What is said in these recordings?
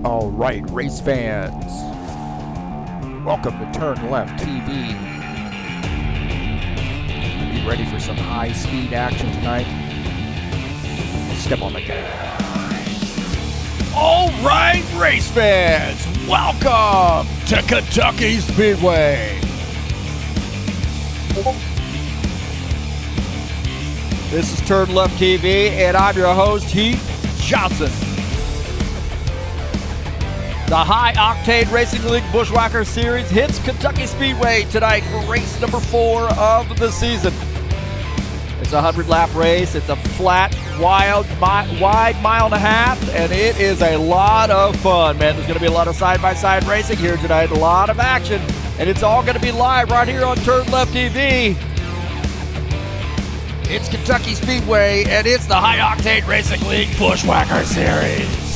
All right, race fans, welcome to TurnLeftTV. Be ready for some high-speed action tonight. Step on the gas. All right, race fans, welcome to Kentucky Speedway. This is TurnLeftTV, and I'm your host, Heath Johnson. The High Octane Racing League Buschwackers Series hits Kentucky Speedway tonight for race number 4 of the season. It's a 100-lap race. It's a flat, wide mile and a half, and it is a lot of fun, man. There's going to be a lot of side-by-side racing here tonight, a lot of action, and it's all going to be live right here on TurnLeftTV. It's Kentucky Speedway, and it's the High Octane Racing League Buschwackers Series.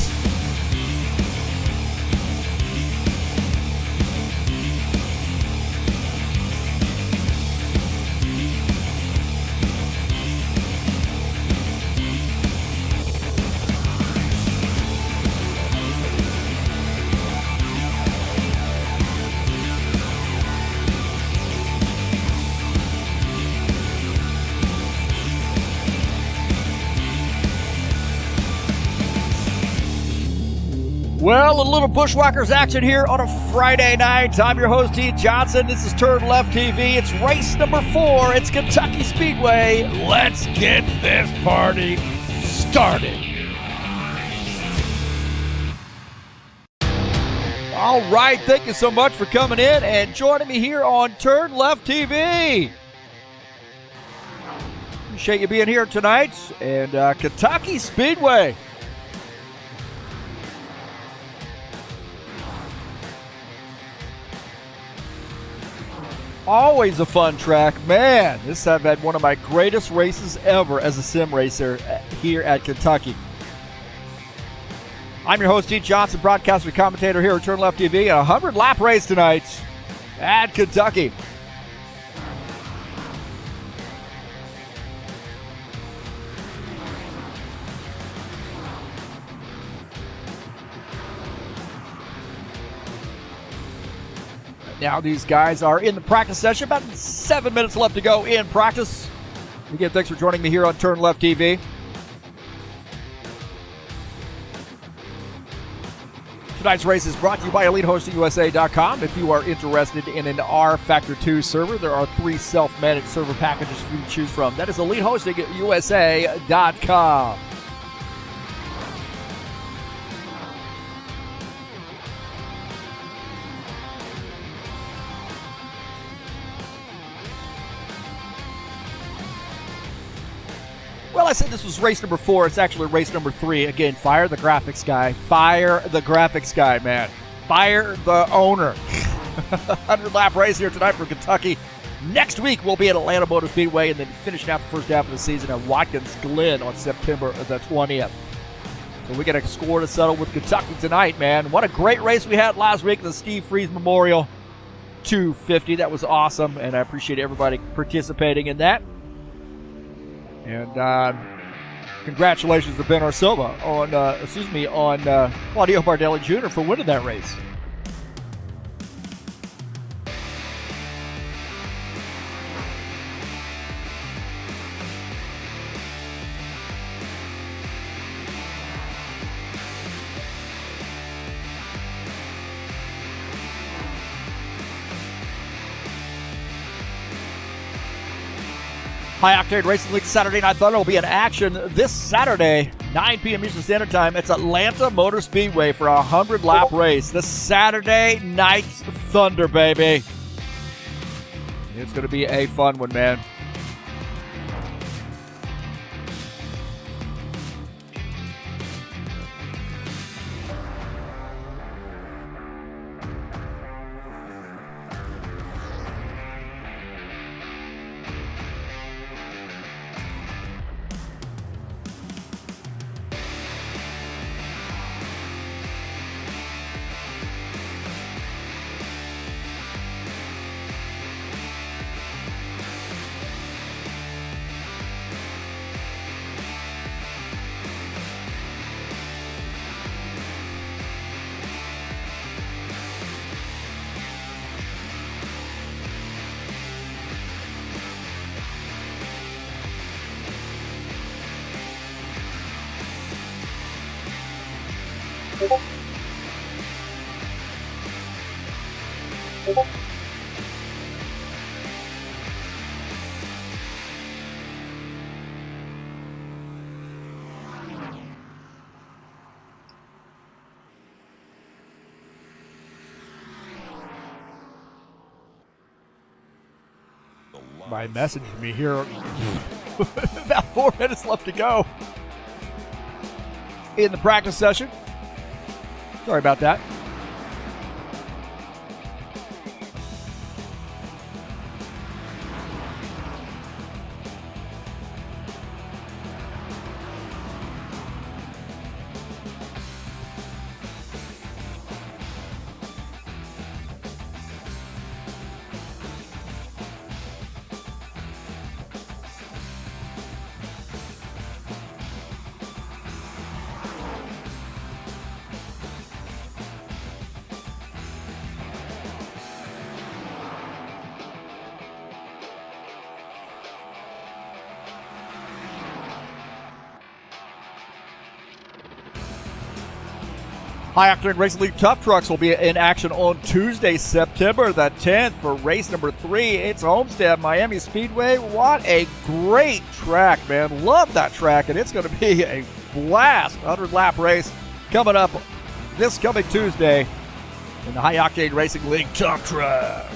Well, a little Buschwackers action here on a Friday night. I'm your host, Heath Johnson. This is TurnLeftTV. It's race number 4. It's Kentucky Speedway. Let's get this party started. All right, thank you so much for coming in and joining me here on TurnLeftTV. Appreciate you being here tonight. And Kentucky Speedway. Always a fun track. Man, I've had one of my greatest races ever as a sim racer here at Kentucky. I'm your host, Heath Johnson, broadcaster and commentator here at TurnLeftTV. A 100-lap race tonight at Kentucky. Now these guys are in the practice session. About 7 minutes left to go in practice. Again, thanks for joining me here on TurnLeftTV. Tonight's race is brought to you by EliteHostingUSA.com. If you are interested in an rFactor 2 server, there are 3 self-managed server packages for you to choose from. That is EliteHostingUSA.com. Well, I said this was race number 4. It's actually race number 3. Again, fire the graphics guy. Fire the graphics guy, man. Fire the owner. 100-lap race here tonight for Kentucky. Next week, we'll be at Atlanta Motor Speedway and then finishing out the first half of the season at Watkins Glen on September the 20th. So we got a score to settle with Kentucky tonight, man. What a great race we had last week, the Steve Freeze Memorial 250. That was awesome, and I appreciate everybody participating in that. And congratulations to Ben Arsilva on Claudio Bardelli Jr. for winning that race. High Octane Racing League Saturday Night Thunder will be in action this Saturday, 9 p.m. Eastern Standard Time. It's Atlanta Motor Speedway for a 100-lap race. This Saturday Night Thunder, baby. It's going to be a fun one, man. My message to me here. About 4 minutes left to go in the practice session. Sorry about that. High Octane Racing League Tough Trucks will be in action on Tuesday, September the 10th for race number 3. It's Homestead, Miami Speedway. What a great track, man. Love that track, and it's going to be a blast. 100-lap race coming up this coming Tuesday in the High Octane Racing League Tough Trucks.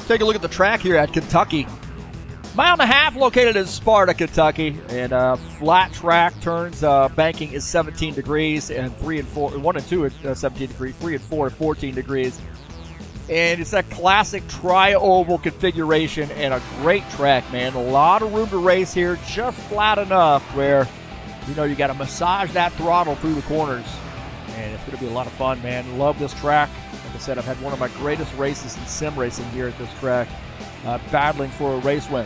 Take a look at the track here at Kentucky. Mile and a half located in Sparta, Kentucky, and flat track. Turns banking is 17 degrees, and 3 and 4, 1 and 2 at 17 degrees, 3 and 4 at 14 degrees. And it's that classic tri-oval configuration and a great track, man. A lot of room to race here, just flat enough where you got to massage that throttle through the corners, and it's going to be a lot of fun, man. Love this track. Like I said, I've had one of my greatest races in sim racing here at this track, battling for a race win.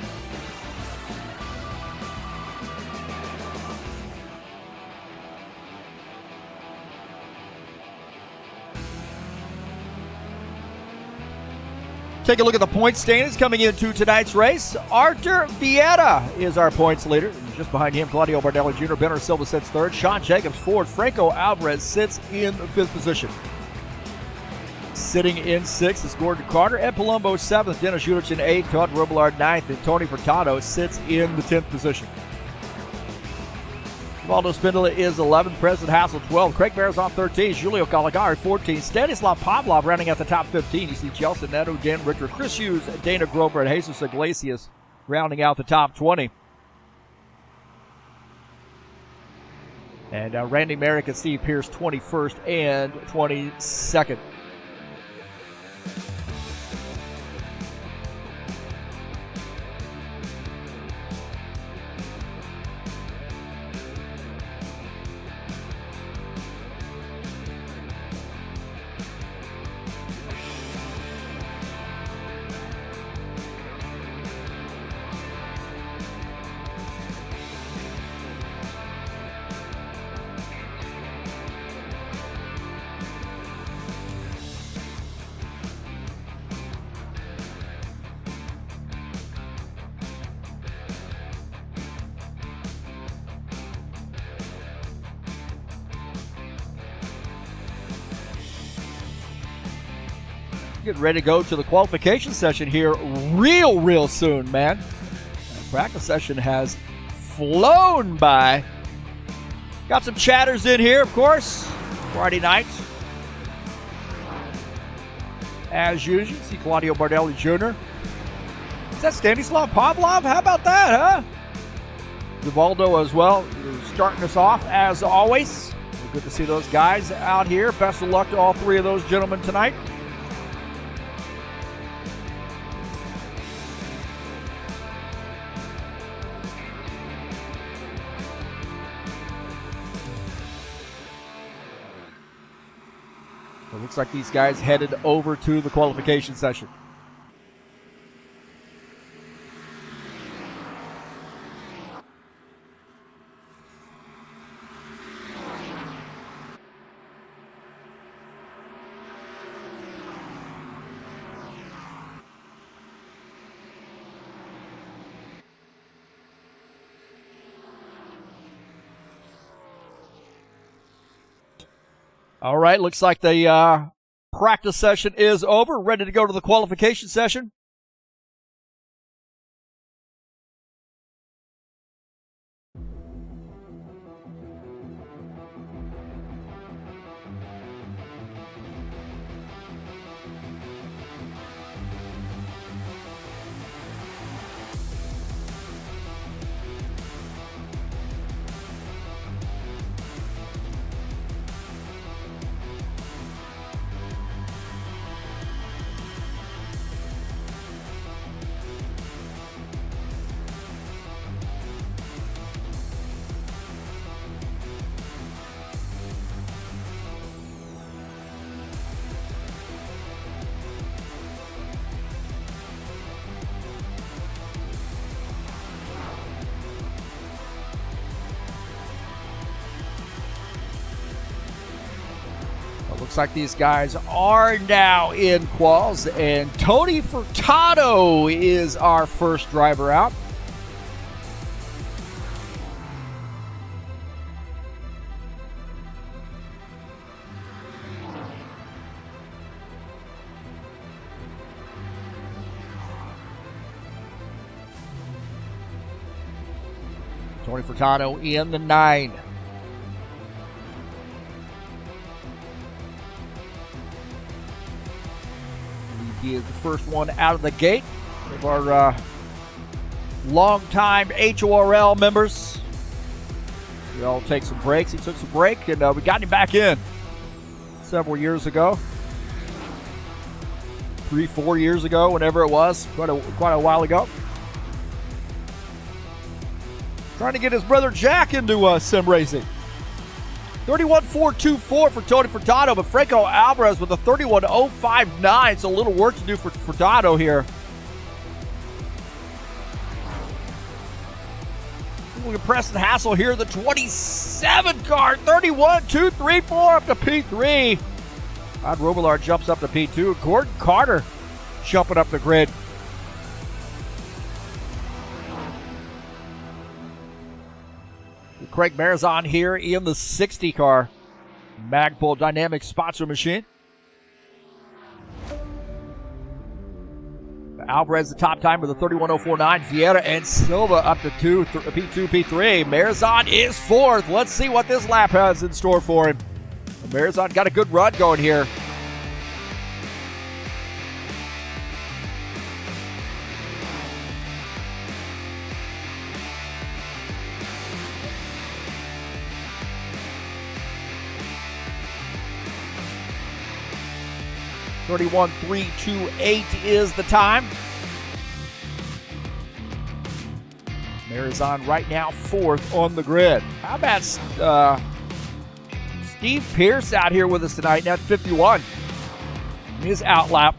Take a look at the point standings coming into tonight's race. Arthur Vieira is our points leader. Just behind him, Claudio Bardelli Jr., Benner Silva sits third. Sean Jacobs fourth. Franco Alvarez sits in the fifth position. Sitting in sixth is Gordon Carter. Ed Palumbo seventh. Dennis Udich in eighth. Todd Robillard ninth. And Tony Furtado sits in the 10th position. Waldo Spindola is 11th. President Hassel 12th. Craig Bears on 13th. Julio Caligari 14th. Stanislav Pavlov rounding out the top 15. You see Chelsea Neto, Dan Richter, Chris Hughes, Dana Grover, and Jesus Iglesias rounding out the top 20. And Randy Merrick and Steve Pierce 21st and 22nd. Getting ready to go to the qualification session here real soon, man. The practice session has flown by. Got some chatters in here, of course. Friday night. As usual, see Claudio Bardelli Jr. Is that Stanislav Pavlov? How about that, huh? Ubaldo as well, starting us off as always. Good to see those guys out here. Best of luck to all three of those gentlemen tonight. It looks like these guys headed over to the qualification session. All right, looks like the practice session is over. Ready to go to the qualification session. Looks like these guys are now in quals, and Tony Furtado is our first driver out. Tony Furtado in the 9. He is the first one out of the gate of our longtime HORL members. We all take some breaks. He took some break, and we got him back in several years ago. 3-4 years ago, whenever it was. Quite a while ago. Trying to get his brother Jack into sim racing. 31.424 for Tony Furtado, but Franco Alvarez with a 31.059. So a little work to do for Furtado here. Look at Preston Hassel here, the 27 car, 31.234 up to P3. Rod Robillard jumps up to P2. Gordon Carter jumping up the grid. Craig Marizon here in the 60 car. Magpul Dynamic sponsor machine. Alvarez the top time with a 31.049. Vieira and Silva up to P2, P3. Marizon is fourth. Let's see what this lap has in store for him. Marizon got a good run going here. .31.328 is the time. Marizon right now fourth on the grid. How about Steve Pierce out here with us tonight at 51. His outlap.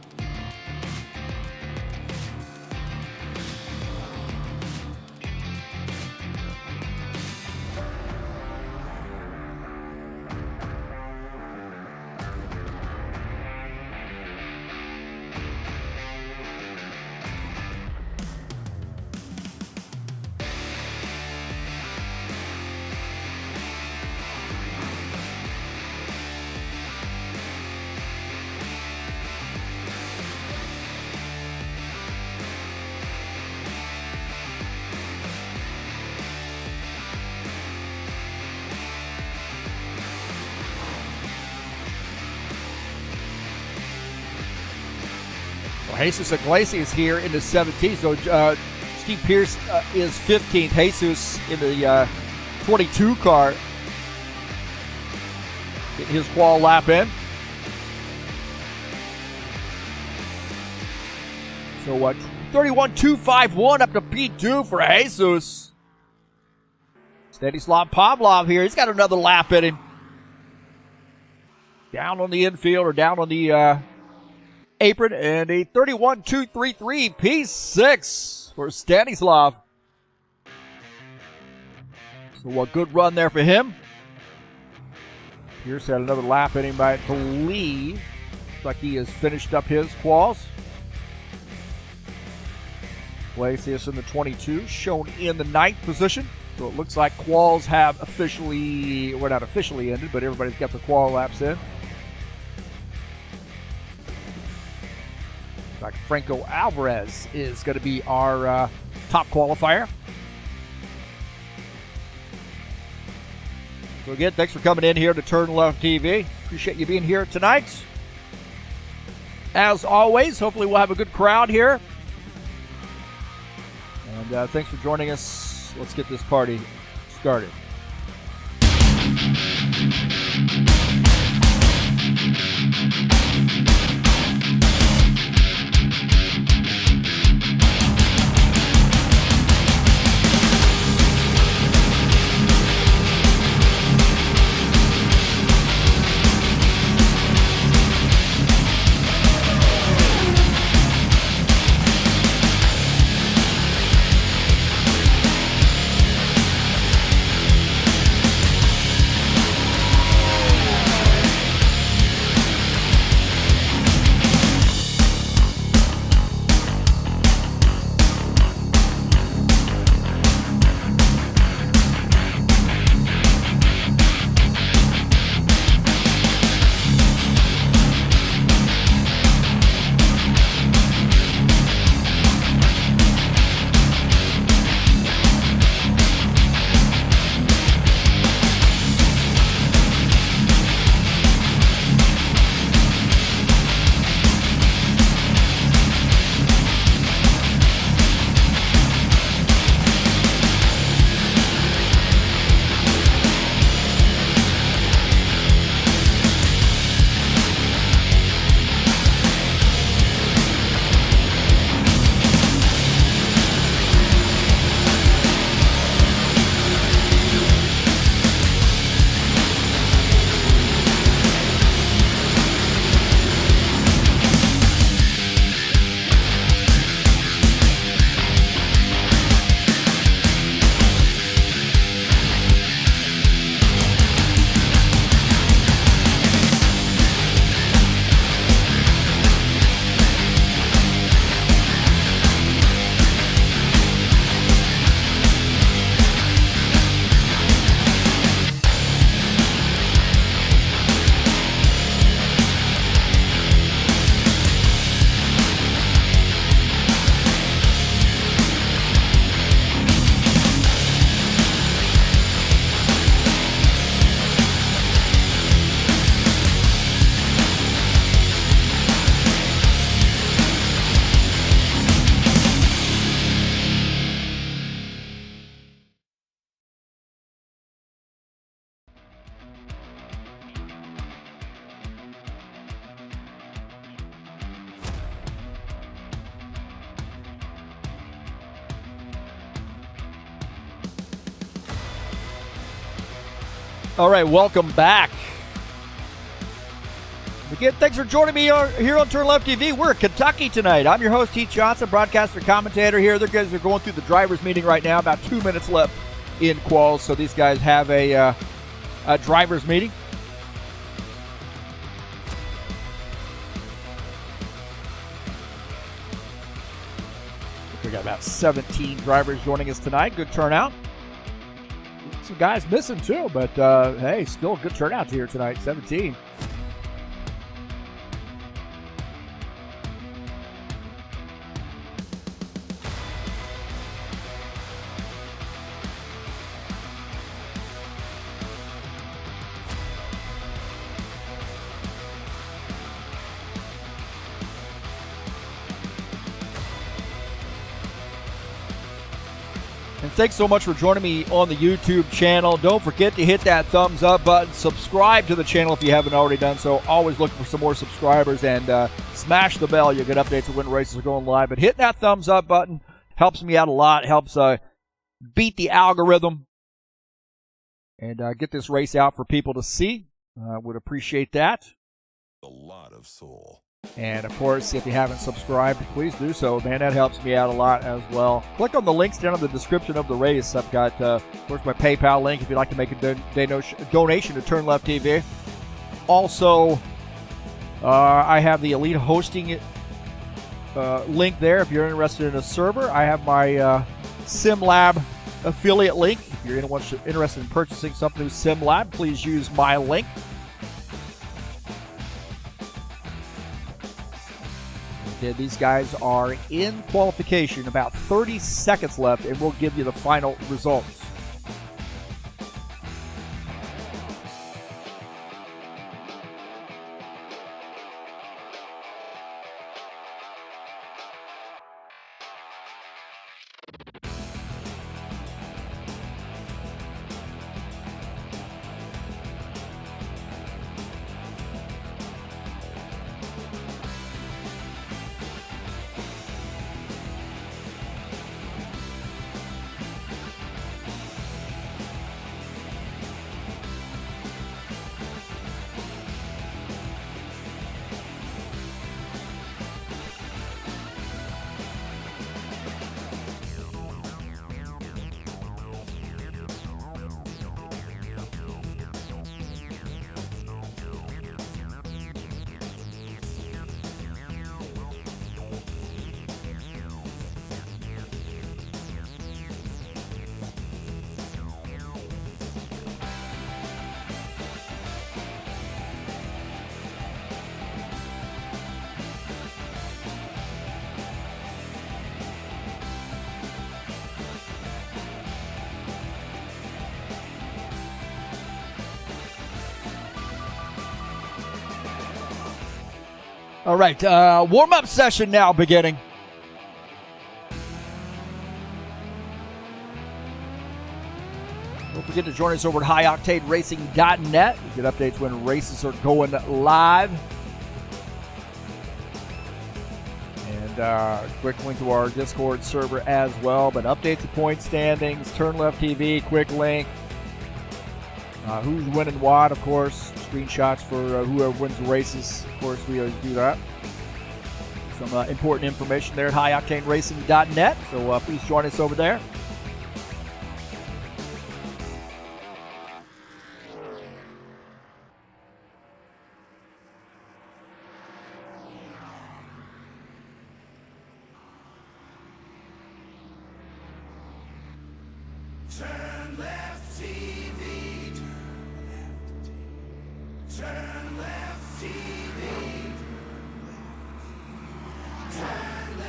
Jesus Iglesias here in the 17th. So Steve Pierce is 15th. Jesus in the 22 car. Get his qual lap in. So 31.251 up to P2 for Jesus. Stanislav Pavlov here. He's got another lap in him. Down on the infield or down on the apron, and a 31.233 P6 for Stanislav. So a good run there for him. Pierce had another lap in him, I believe. Looks like he has finished up his quals. Iglesias in the 22, shown in the 9th position. So it looks like quals have officially, well, not officially ended, but everybody's got the qual laps in. In fact, Franco Alvarez is going to be our top qualifier. So again, thanks for coming in here to TurnLeftTV. Appreciate you being here tonight. As always, hopefully we'll have a good crowd here. And thanks for joining us. Let's get this party started. All right, welcome back. Again, thanks for joining me here on TurnLeftTV. We're in Kentucky tonight. I'm your host, Heath Johnson, broadcaster, commentator here. The guys are going through the drivers' meeting right now. About 2 minutes left in quals, so these guys have a drivers' meeting. We got about 17 drivers joining us tonight. Good turnout. Some guys missing too, but hey, still a good turnout here tonight. 17. And thanks so much for joining me on the YouTube channel. Don't forget to hit that thumbs up button. Subscribe to the channel if you haven't already done so. Always looking for some more subscribers, and smash the bell. You'll get updates of when races are going live. But hit that thumbs up button. Helps me out a lot. Helps beat the algorithm and get this race out for people to see. Would appreciate that. A lot of soul. And, of course, if you haven't subscribed, please do so. Man, that helps me out a lot as well. Click on the links down in the description of the race. I've got, of course, my PayPal link if you'd like to make a donation to TurnLeftTV. Also, I have the Elite Hosting link there if you're interested in a server. I have my SimLab affiliate link. If If you're interested in purchasing something with SimLab, please use my link. Again, these guys are in qualification, about 30 seconds left, and we'll give you the final results. All right, warm-up session now beginning. Don't forget to join us over at highoctaneracing.net. You get updates when races are going live. And quick link to our Discord server as well. But updates to point standings, TurnLeftTV, quick link. Who's winning what, of course. Screenshots for whoever wins the races. Of course, we always do that. Some important information there at highoctaneracing.net. So please join us over there. TurnLeftTV. TurnLeftTV. TurnLeftTV.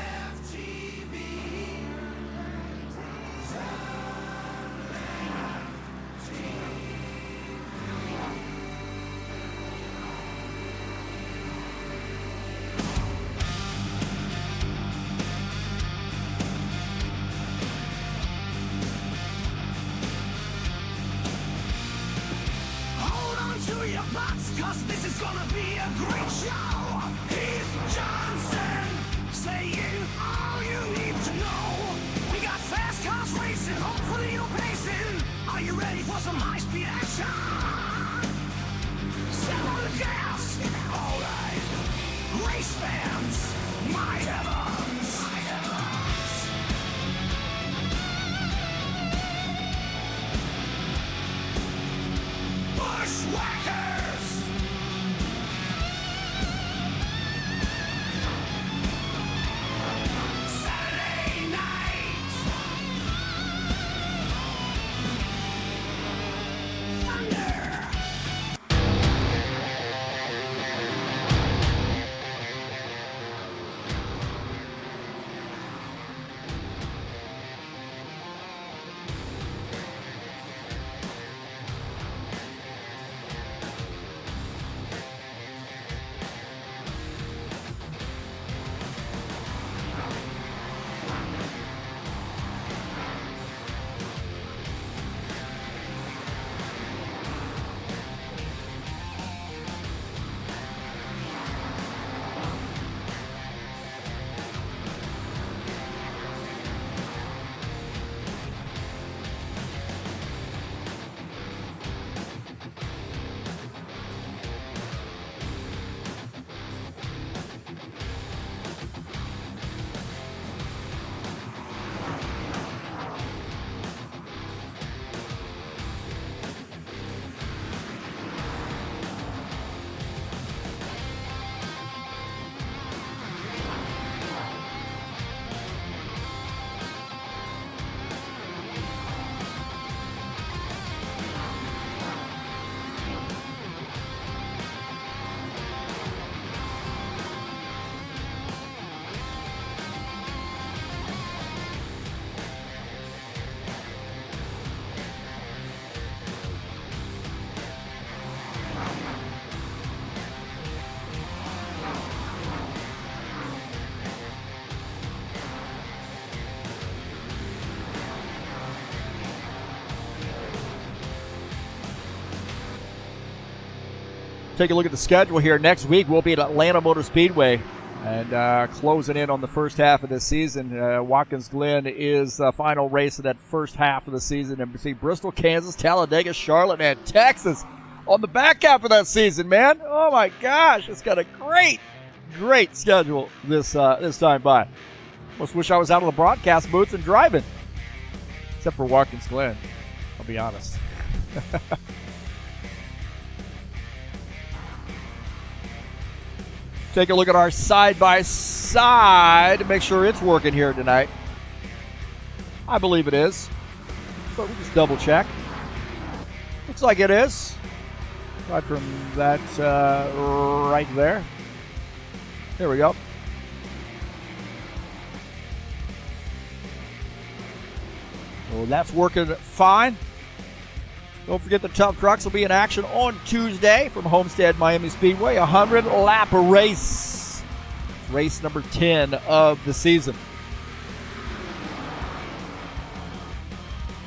Hold on to your butts, 'cause this is gonna be a great show. Heath Johnson, say you all you need to know. We got fast cars racing, hopefully you're pacing. Are you ready for some high-speed action? Step on the gas, alright. Race fans, my heavens, my heavens. Buschwackers! Saturday night! Thunder! Take a look at the schedule here. Next week, we'll be at Atlanta Motor Speedway and closing in on the first half of this season. Watkins Glen is the final race of that first half of the season. And we see Bristol, Kansas, Talladega, Charlotte, and Texas on the back half of that season, man. Oh, my gosh. It's got a great schedule this time by. Almost wish I was out of the broadcast booths and driving. Except for Watkins Glen, I'll be honest. Take a look at our side-by-side to make sure it's working here tonight. I believe it is, but we'll just double check. Looks like it is. Right from that right there. There we go. Well, that's working fine. Don't forget the Tough Trucks will be in action on Tuesday from Homestead Miami Speedway. 100-lap race. It's race number 10 of the season.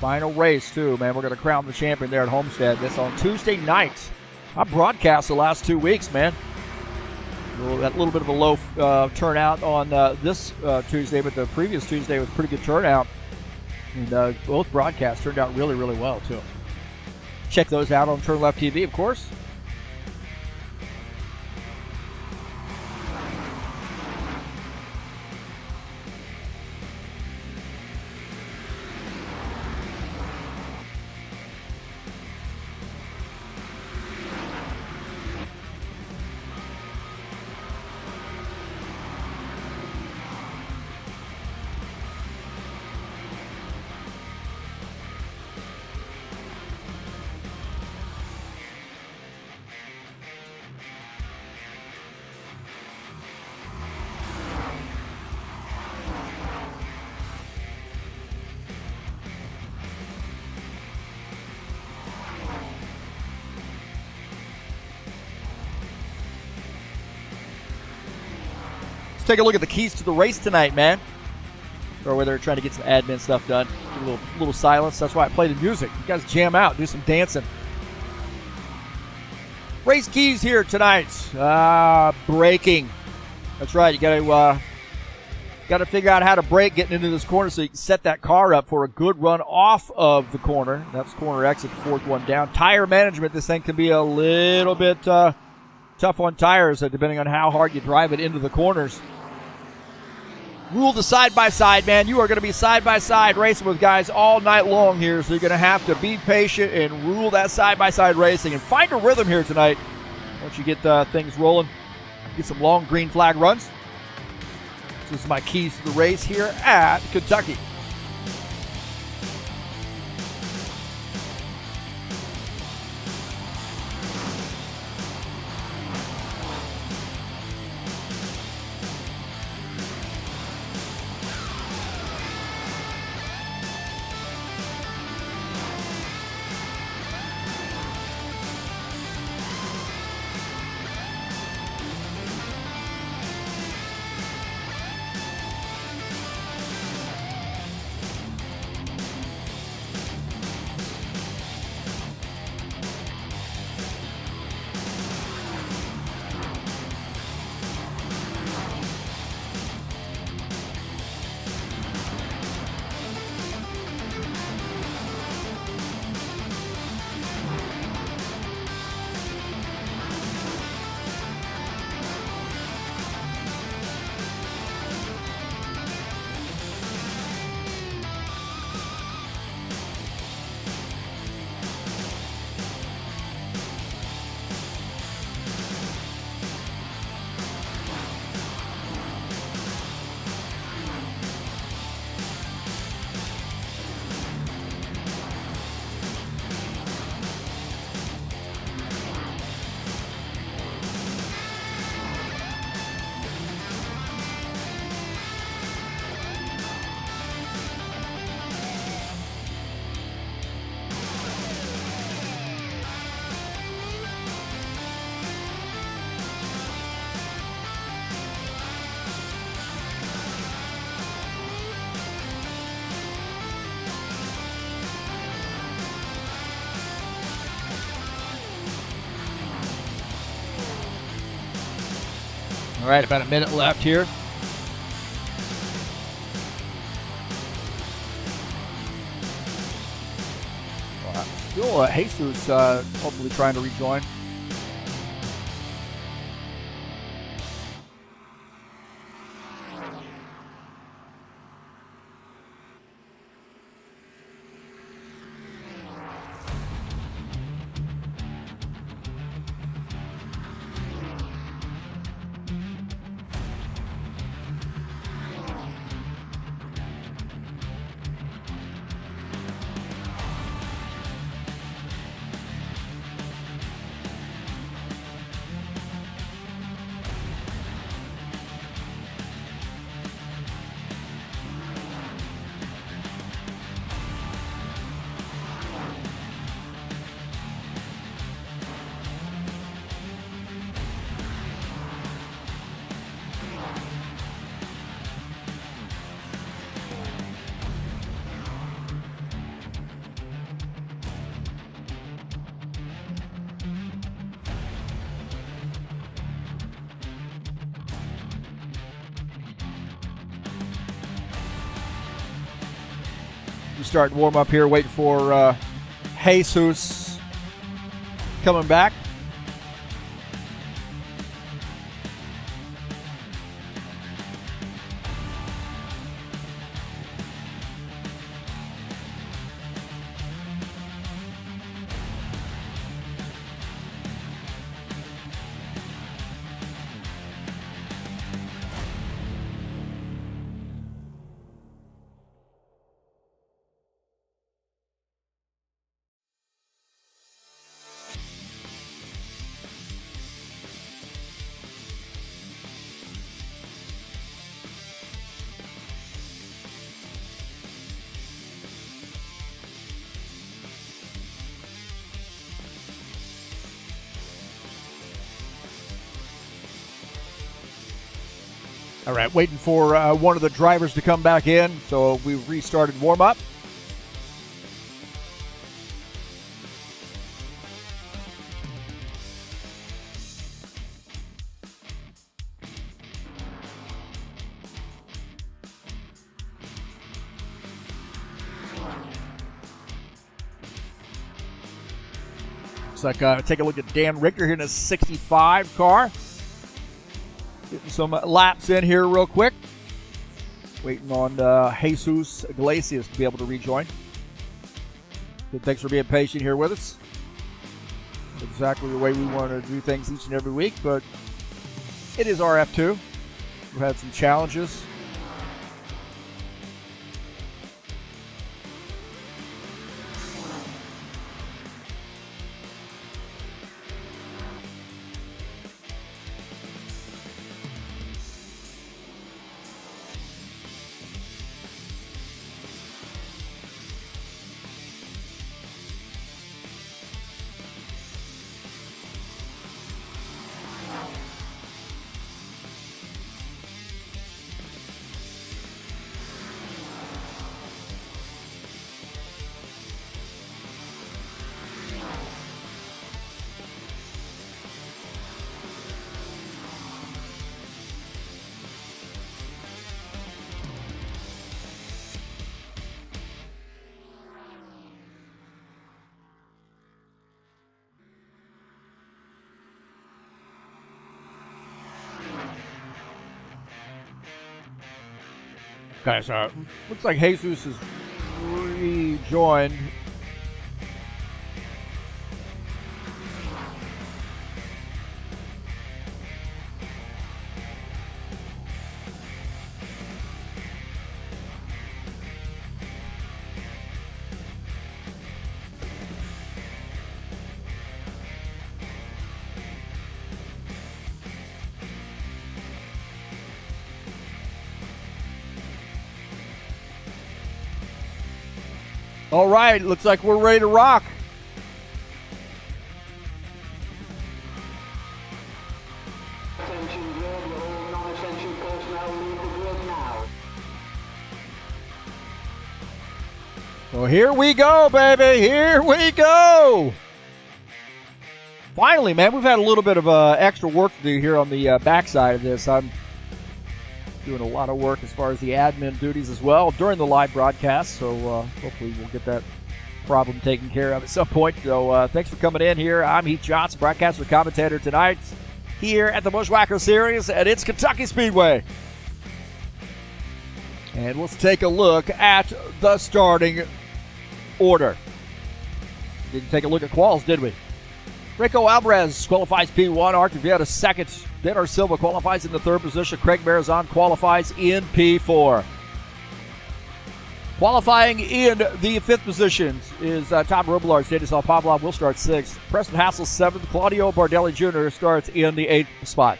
Final race, too, man. We're going to crown the champion there at Homestead. That's on Tuesday night. I broadcast the last 2 weeks, man. That little bit of a low turnout on this Tuesday, but the previous Tuesday was pretty good turnout. And both broadcasts turned out really, really well, too. Check those out on TurnLeftTV, of course. Let's take a look at the keys to the race tonight, man. Or whether they're trying to get some admin stuff done. A little silence. That's why I play the music. You guys jam out, do some dancing. Race keys here tonight. Braking. That's right. You got to figure out how to brake getting into this corner so you can set that car up for a good run off of the corner. That's corner exit, fourth one down. Tire management. This thing can be a little bit tough on tires, depending on how hard you drive it into the corners. Rule the side-by-side, man. You are going to be side-by-side racing with guys all night long here, so you're going to have to be patient and rule that side-by-side racing and find a rhythm here tonight once you get things rolling. Get some long green flag runs. This is my keys to the race here at Kentucky. All right, about a minute left here. Still Jesus hopefully trying to rejoin. We start warm up here, waiting for Jesus coming back. All right, waiting for one of the drivers to come back in, so we've restarted warm-up. Looks like take a look at Dan Richter here in a 65 car. Getting some laps in here real quick. Waiting on Jesus Iglesias to be able to rejoin. So thanks for being patient here with us. Exactly the way we want to do things each and every week, but it is RF2. We've had some challenges. Okay, so looks like Jesus is rejoined. All right, looks like we're ready to rock. Attention grid, all non-essential personnel leave the grid now. Well, here we go, baby. Here we go. Finally, man, we've had a little bit of extra work to do here on the backside of this. I'm doing a lot of work as far as the admin duties as well during the live broadcast, so hopefully we'll get that problem taken care of at some point. So thanks for coming in here. I'm Heath Johnson, broadcaster commentator tonight here at the Buschwackers Series, and it's Kentucky Speedway. And let's take a look at the starting order. Didn't take a look at quals, did we? Rico Alvarez qualifies P1. Artur Vieira second. Denner Silva qualifies in the third position. Craig Marizon qualifies in P4. Qualifying in the fifth position is Todd Robillard. Stanislav Pavlov will start sixth. Preston Hassel seventh. Claudio Bardelli Jr. starts in the eighth spot.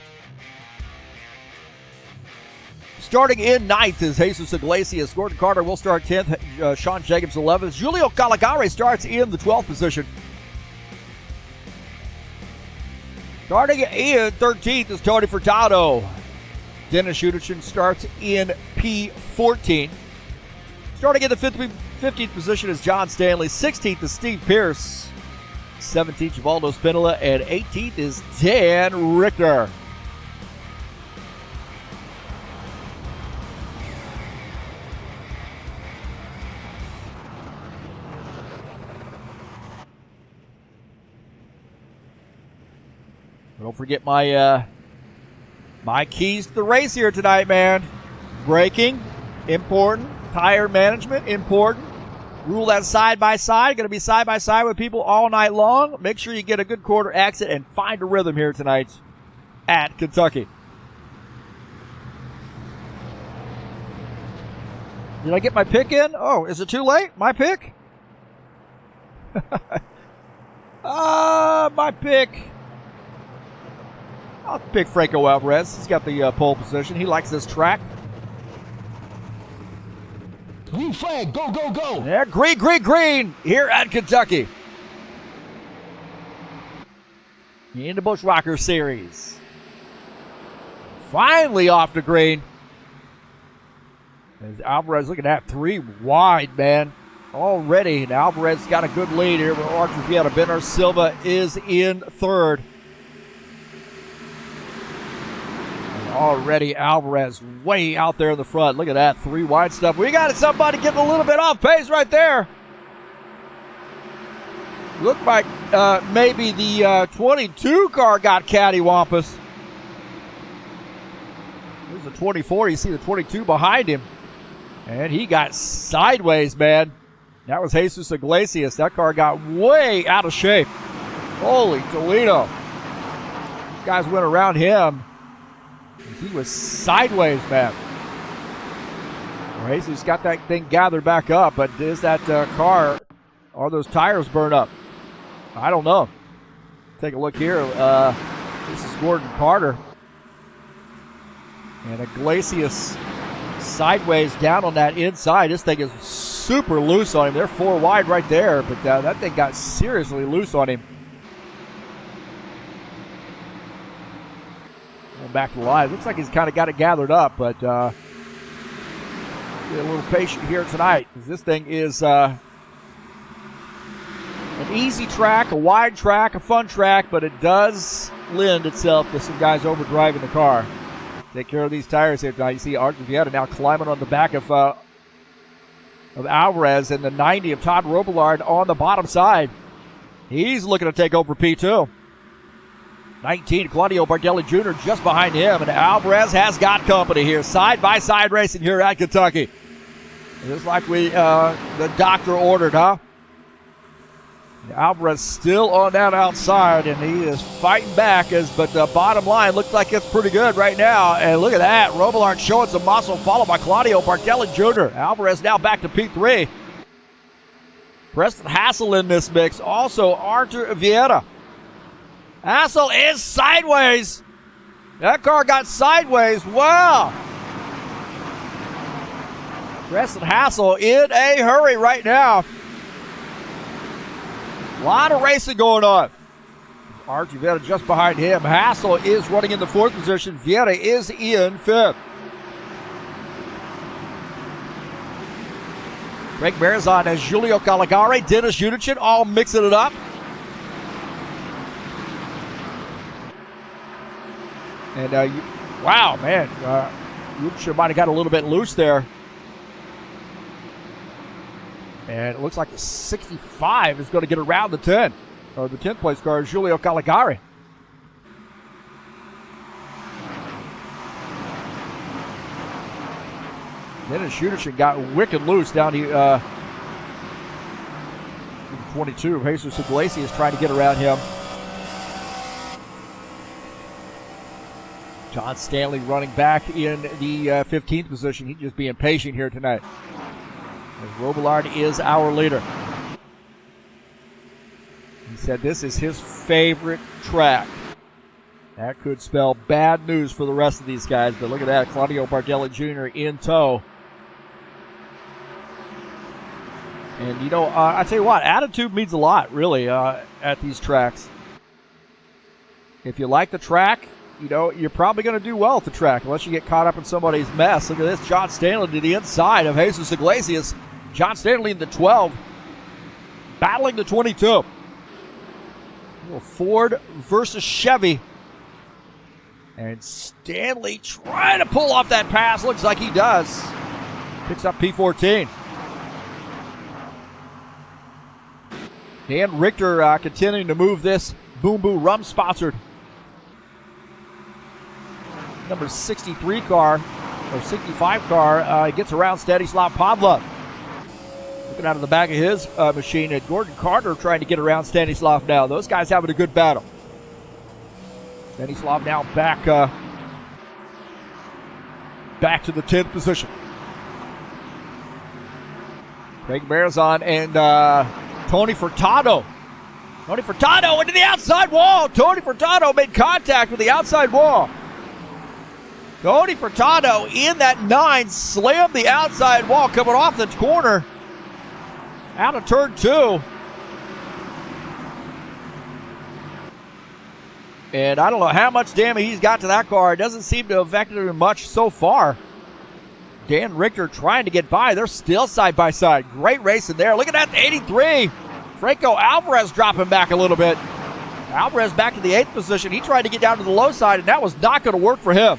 Starting in ninth is Jesus Iglesias. Gordon Carter will start 10th. Sean Jacobs 11th. Julio Caligari starts in the 12th position. Starting in 13th is Tony Furtado. Dennis Schuderson starts in P14. Starting in the 15th position is John Stanley. 16th is Steve Pierce. 17th, Givaldo Spinola. And 18th is Dan Richter. Don't forget my my keys to the race here tonight, man. Braking, important. Tire management, important. Rule that side by side. Going to be side by side with people all night long. Make sure you get a good quarter exit and find a rhythm here tonight at Kentucky. Did I get my pick in? Oh, is it too late? My pick? My pick. I'll pick Franco Alvarez. He's got the pole position. He likes this track. Green flag, go, go, go. Yeah, green, green, green here at Kentucky. In the Buschwackers Series. Finally off the green. As Alvarez looking at 3 wide, man. Already, and Alvarez got a good lead here with Artur Vieira. Denner Silva is in third. Already Alvarez way out there in the front. Look at that 3 wide stuff. We got somebody getting a little bit off pace right there. Looked like maybe the 22 car got cattywampus. There's the 24. You see the 22 behind him. And he got sideways, man. That was Jesus Iglesias. That car got way out of shape. Holy Toledo. These guys went around him. He was sideways, man. Jesus got that thing gathered back up, but is that car, are those tires burned up? I don't know. Take a look here. This is Gordon Carter. And Iglesias sideways down on that inside. This thing is super loose on him. They're 4 wide right there, but that thing got seriously loose on him. Back to live. Looks like he's kind of got it gathered up, but be a little patient here tonight, because this thing is an easy track, a wide track, a fun track, but it does lend itself to some guys overdriving the car. Take care of these tires here tonight. You see Artur Vieira now climbing on the back of Alvarez, and the 90 of Todd Robillard on the bottom side. He's looking to take over P2. 19, Claudio Bardelli Jr. just behind him, and Alvarez has got company here. Side-by-side racing here at Kentucky. Just like the doctor ordered, huh? Alvarez still on that outside, and he is fighting back, but the bottom line looks like it's pretty good right now. And look at that, Robillard showing some muscle, followed by Claudio Bardelli Jr. Alvarez now back to P3. Preston Hassel in this mix, also Artur Vieira. Hassel is sideways. That car got sideways. Wow. Preston Hassel in a hurry right now. A lot of racing going on. Artur Vieira just behind him. Hassel is running in the 4th position. Vieira is in 5th. Craig Marizon as Julio Caligari, Dennis Schuderson, all mixing it up. And, wow, man. You might have got a little bit loose there. And it looks like the 65 is going to get around the 10. Or the 10th place car is Giulio Caligari. Dennis Schuderson got wicked loose down to 22. Jesus Iglesias trying to get around him. John Stanley running back in the 15th position. He's just being patient here tonight. As Robillard is our leader. He said this is his favorite track. That could spell bad news for the rest of these guys, but look at that. Claudio Bardelli Jr. in tow. And, you know, I tell you what, attitude means a lot, really, at these tracks. If you like the track, you know, you're probably going to do well at the track, unless you get caught up in somebody's mess. Look at this, John Stanley to the inside of Jesus Iglesias. John Stanley in the 12, battling the 22. Ford versus Chevy. And Stanley trying to pull off that pass. Looks like he does. Picks up P14. Dan Richter continuing to move this Boom Boo Rum sponsored number 63 car, or 65 car, gets around Stanislav Pavlov. Looking out of the back of his machine, and Gordon Carter trying to get around Stanislav now. Those guys having a good battle. Stanislav now back to the 10th position. Craig Marazon and Tony Furtado. Tony Furtado into the outside wall. Tony Furtado made contact with the outside wall. Tony Furtado in that 9 slammed the outside wall coming off the corner out of turn 2. And I don't know how much damage he's got to that car. It doesn't seem to have affected him much so far. Dan Richter trying to get by. They're still side by side. Great racing there. Look at that, 83. Franco Alvarez dropping back a little bit. Alvarez back to the 8th position. He tried to get down to the low side, and that was not going to work for him.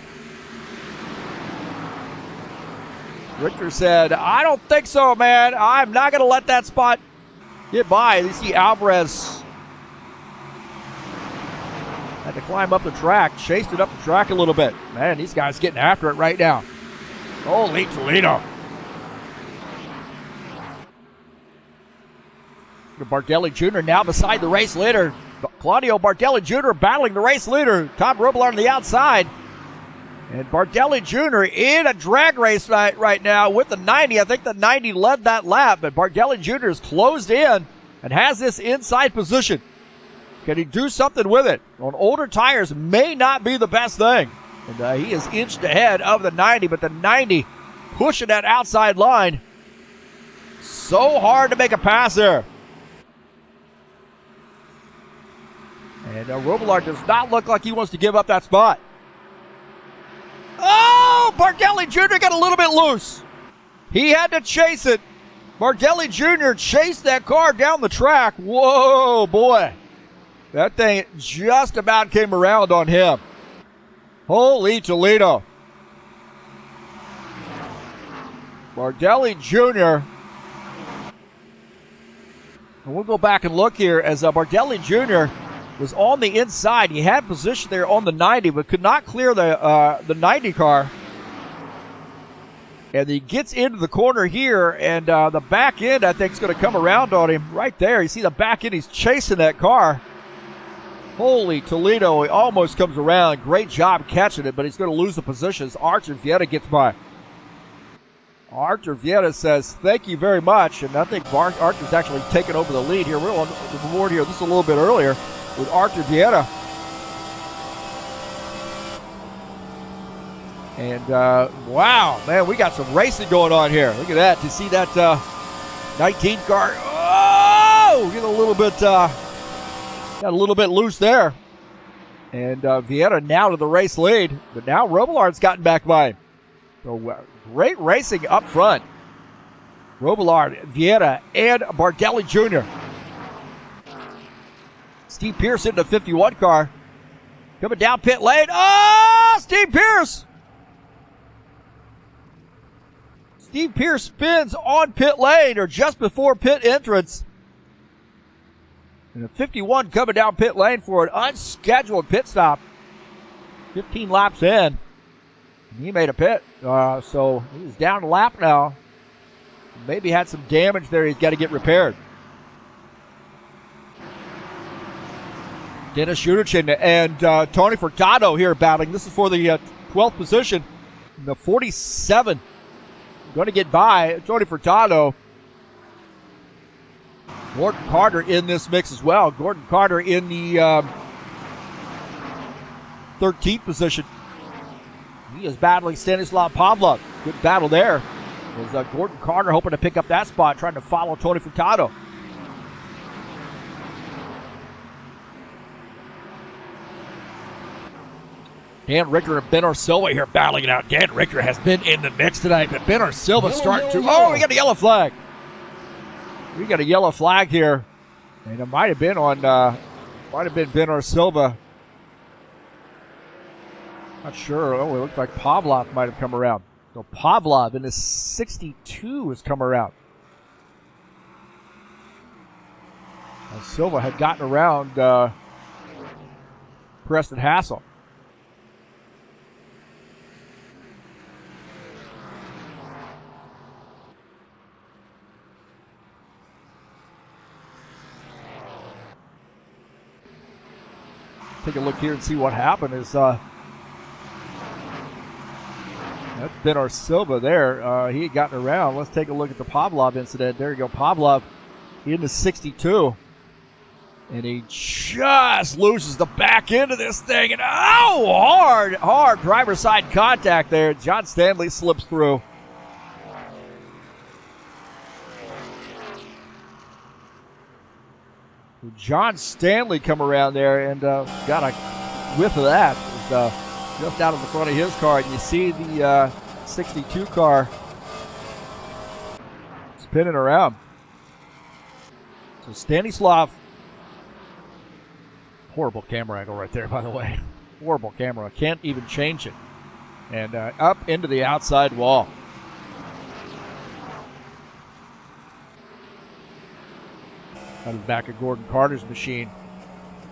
Richter said, I don't think so, man. I'm not going to let that spot get by. You see Alvarez had to climb up the track, chased it up the track a little bit. Man, these guys getting after it right now. Holy Toledo. Bardelli Jr. now beside the race leader. Claudio Bardelli Jr. battling the race leader. Tom Robillard on the outside. And Bardelli Jr. in a drag race right now with the 90. I think the 90 led that lap, but Bardelli Jr. is closed in and has this inside position. Can he do something with it? On older tires may not be the best thing. And he is inched ahead of the 90, but the 90 pushing that outside line. So hard to make a pass there. And Robillard does not look like he wants to give up that spot. Oh, Bardelli Jr. got a little bit loose. He had to chase it. Bardelli Jr. chased that car down the track. Whoa, boy. That thing just about came around on him. Holy Toledo. Bardelli Jr. And we'll go back and look here as Bardelli Jr. was on the inside. He had position there on the 90, but could not clear the 90 car. And he gets into the corner here, and the back end, I think, is going to come around on him right there. You see the back end, he's chasing that car. Holy Toledo, he almost comes around. Great job catching it, but he's going to lose the positions. Archer Vieta gets by. Archer Vieta says, thank you very much. And I think Archer's actually taken over the lead here. We're on the board here just a little bit earlier with Archer Vieta. And, wow, man, we got some racing going on here. Look at that. To see that 19 car. Oh, get a little bit, got a little bit loose there. And Vieta now to the race lead. But now Robillard's gotten back by him. So great racing up front. Robillard, Vieta, and Bardelli Jr. Steve Pearson, the 51 car. Coming down pit lane. Oh, Steve Pierce. Steve Pierce spins on pit lane or just before pit entrance. And a 51 coming down pit lane for an unscheduled pit stop. 15 laps in. And he made a pit. So he's down a lap now. Maybe had some damage there he's got to get repaired. Dennis Schuderchin and Tony Furtado here battling. This is for the 12th position. The 47 going to get by Tony Furtado. Gordon Carter in this mix as well. Gordon Carter in the 13th position. He is battling Stanislav Pavlov. Good battle there. As Gordon Carter hoping to pick up that spot, trying to follow Tony Furtado. Dan Richter and Ben Silva here battling it out. Dan Richter has been in the mix tonight, but Ben Silva starting to. Oh, we got a yellow flag. We got a yellow flag here, and it might have been on. Might have been Ben Silva. Not sure. Oh, it looks like Pavlov might have come around. So Pavlov in his 62 has come around. And Silva had gotten around Preston Hassel. Take a look here and see what happened. Is that's Ben Silva there. He had gotten around. Let's take a look at the Pavlov incident. There you go. Pavlov in the 62. And he just loses the back end of this thing. And hard driver's side contact there. John Stanley slips through. John Stanley come around there and got a whiff of that. It was, just out of the front of his car. And you see the 62 car spinning around. So Stanislav, horrible camera angle right there, by the way. Horrible camera. Can't even change it. And up into the outside wall. Out of the back of Gordon Carter's machine.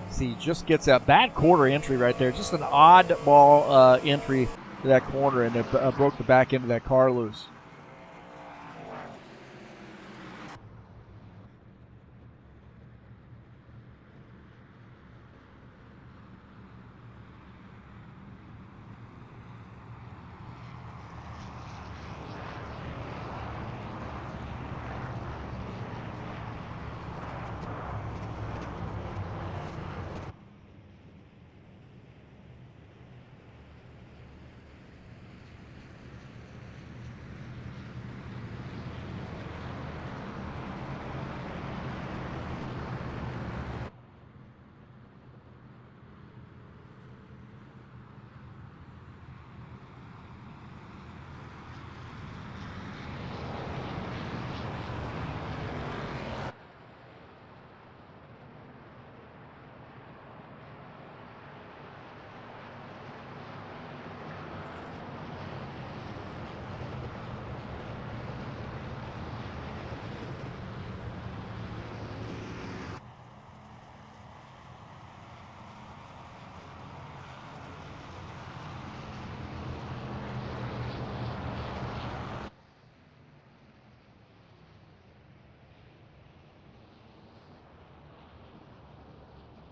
See, just gets that bad quarter entry right there. Just an oddball entry to that corner, and it broke the back end of that car loose.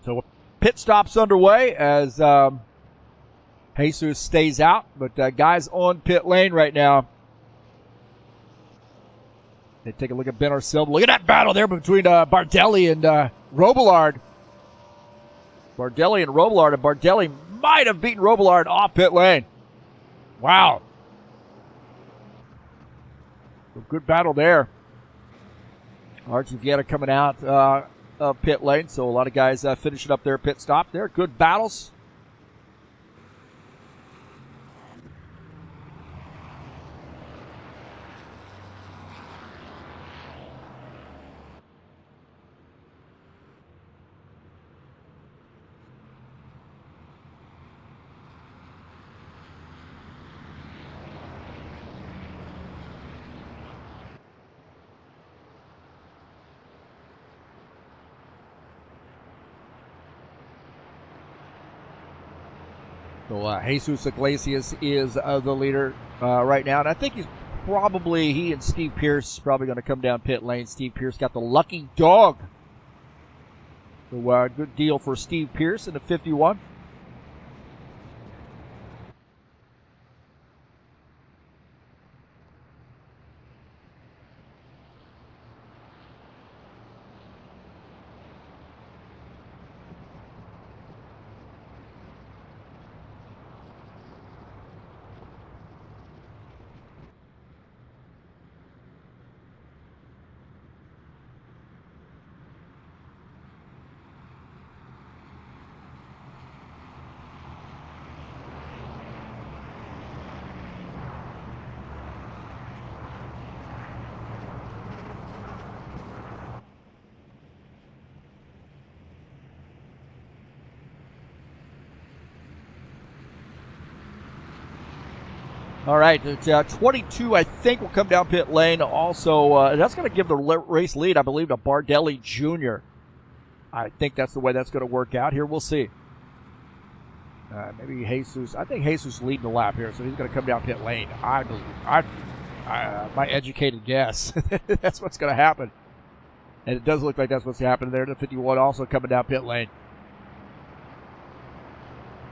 So pit stops underway as Jesus stays out, but guys on pit lane right now. They take a look at Ben Silva. Look at that battle there between Bardelli and Robillard. Bardelli and Robillard, and Bardelli might have beaten Robillard off pit lane. Wow. A good battle there. Archie Vieta coming out of pit lane, so a lot of guys finishing up their pit stop there. Good battles. So Jesus Iglesias is the leader right now. And I think he and Steve Pierce probably going to come down pit lane. Steve Pierce got the lucky dog. So good deal for Steve Pierce in the 51. All right, 22, I think, will come down pit lane. Also, that's going to give the race lead, I believe, to Bardelli Jr. I think that's the way that's going to work out here. We'll see. Maybe Jesus. I think Jesus leading the lap here, so he's going to come down pit lane. My educated guess. That's what's going to happen. And it does look like that's what's happening there. The 51 also coming down pit lane.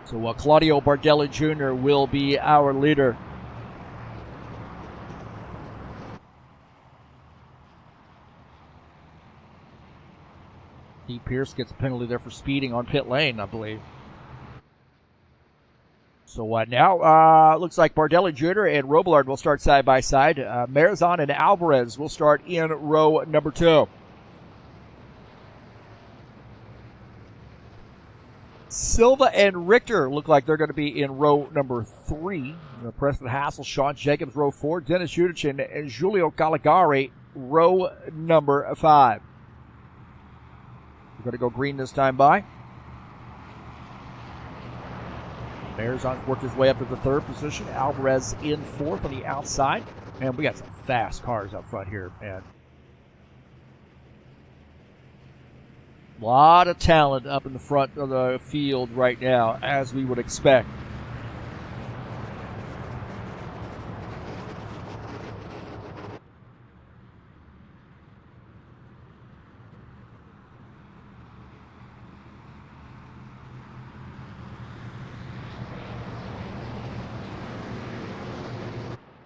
So Claudio Bardelli Jr. will be our leader. Steve Pierce gets a penalty there for speeding on pit lane, I believe. So now looks like Bardelli Jr. and Robillard will start side by side. Marizan and Alvarez will start in row number 2. Silva and Richter look like they're going to be in row number 3. Preston Hassel, Sean Jacobs, row 4. Dennis Udich and Giulio Caligari, row number 5. We're going to go green this time by. Marizan's worked his way up to the 3rd position. Alvarez in 4th on the outside. Man, we got some fast cars up front here, man. A lot of talent up in the front of the field right now, as we would expect.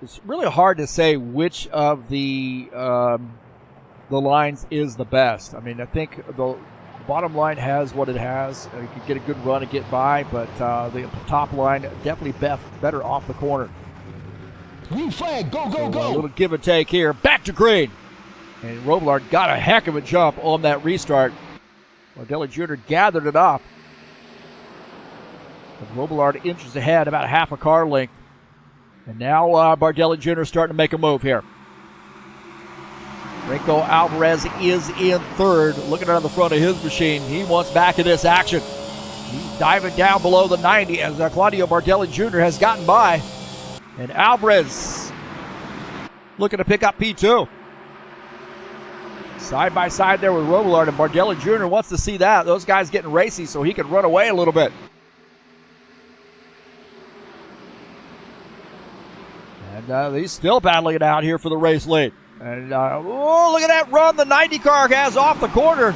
It's really hard to say which of the lines is the best. I mean, I think the bottom line has what it has. You could get a good run and get by, but the top line definitely better off the corner. Green flag, go, go, So, go. a little give and take here. Back to green. And Robillard got a heck of a jump on that restart. Bardelli Jr. gathered it up. But Robillard inches ahead, about half a car length. And now Bardelli Jr. starting to make a move here. Rico Alvarez is in 3rd, looking on the front of his machine. He wants back in this action. He's diving down below the 90 as Claudio Bardelli Jr. has gotten by. And Alvarez looking to pick up P2. Side by side there with Robillard, and Bardelli Jr. wants to see that. Those guys getting racy so he can run away a little bit. And he's still battling it out here for the race lead. And look at that run the 90 car has off the corner.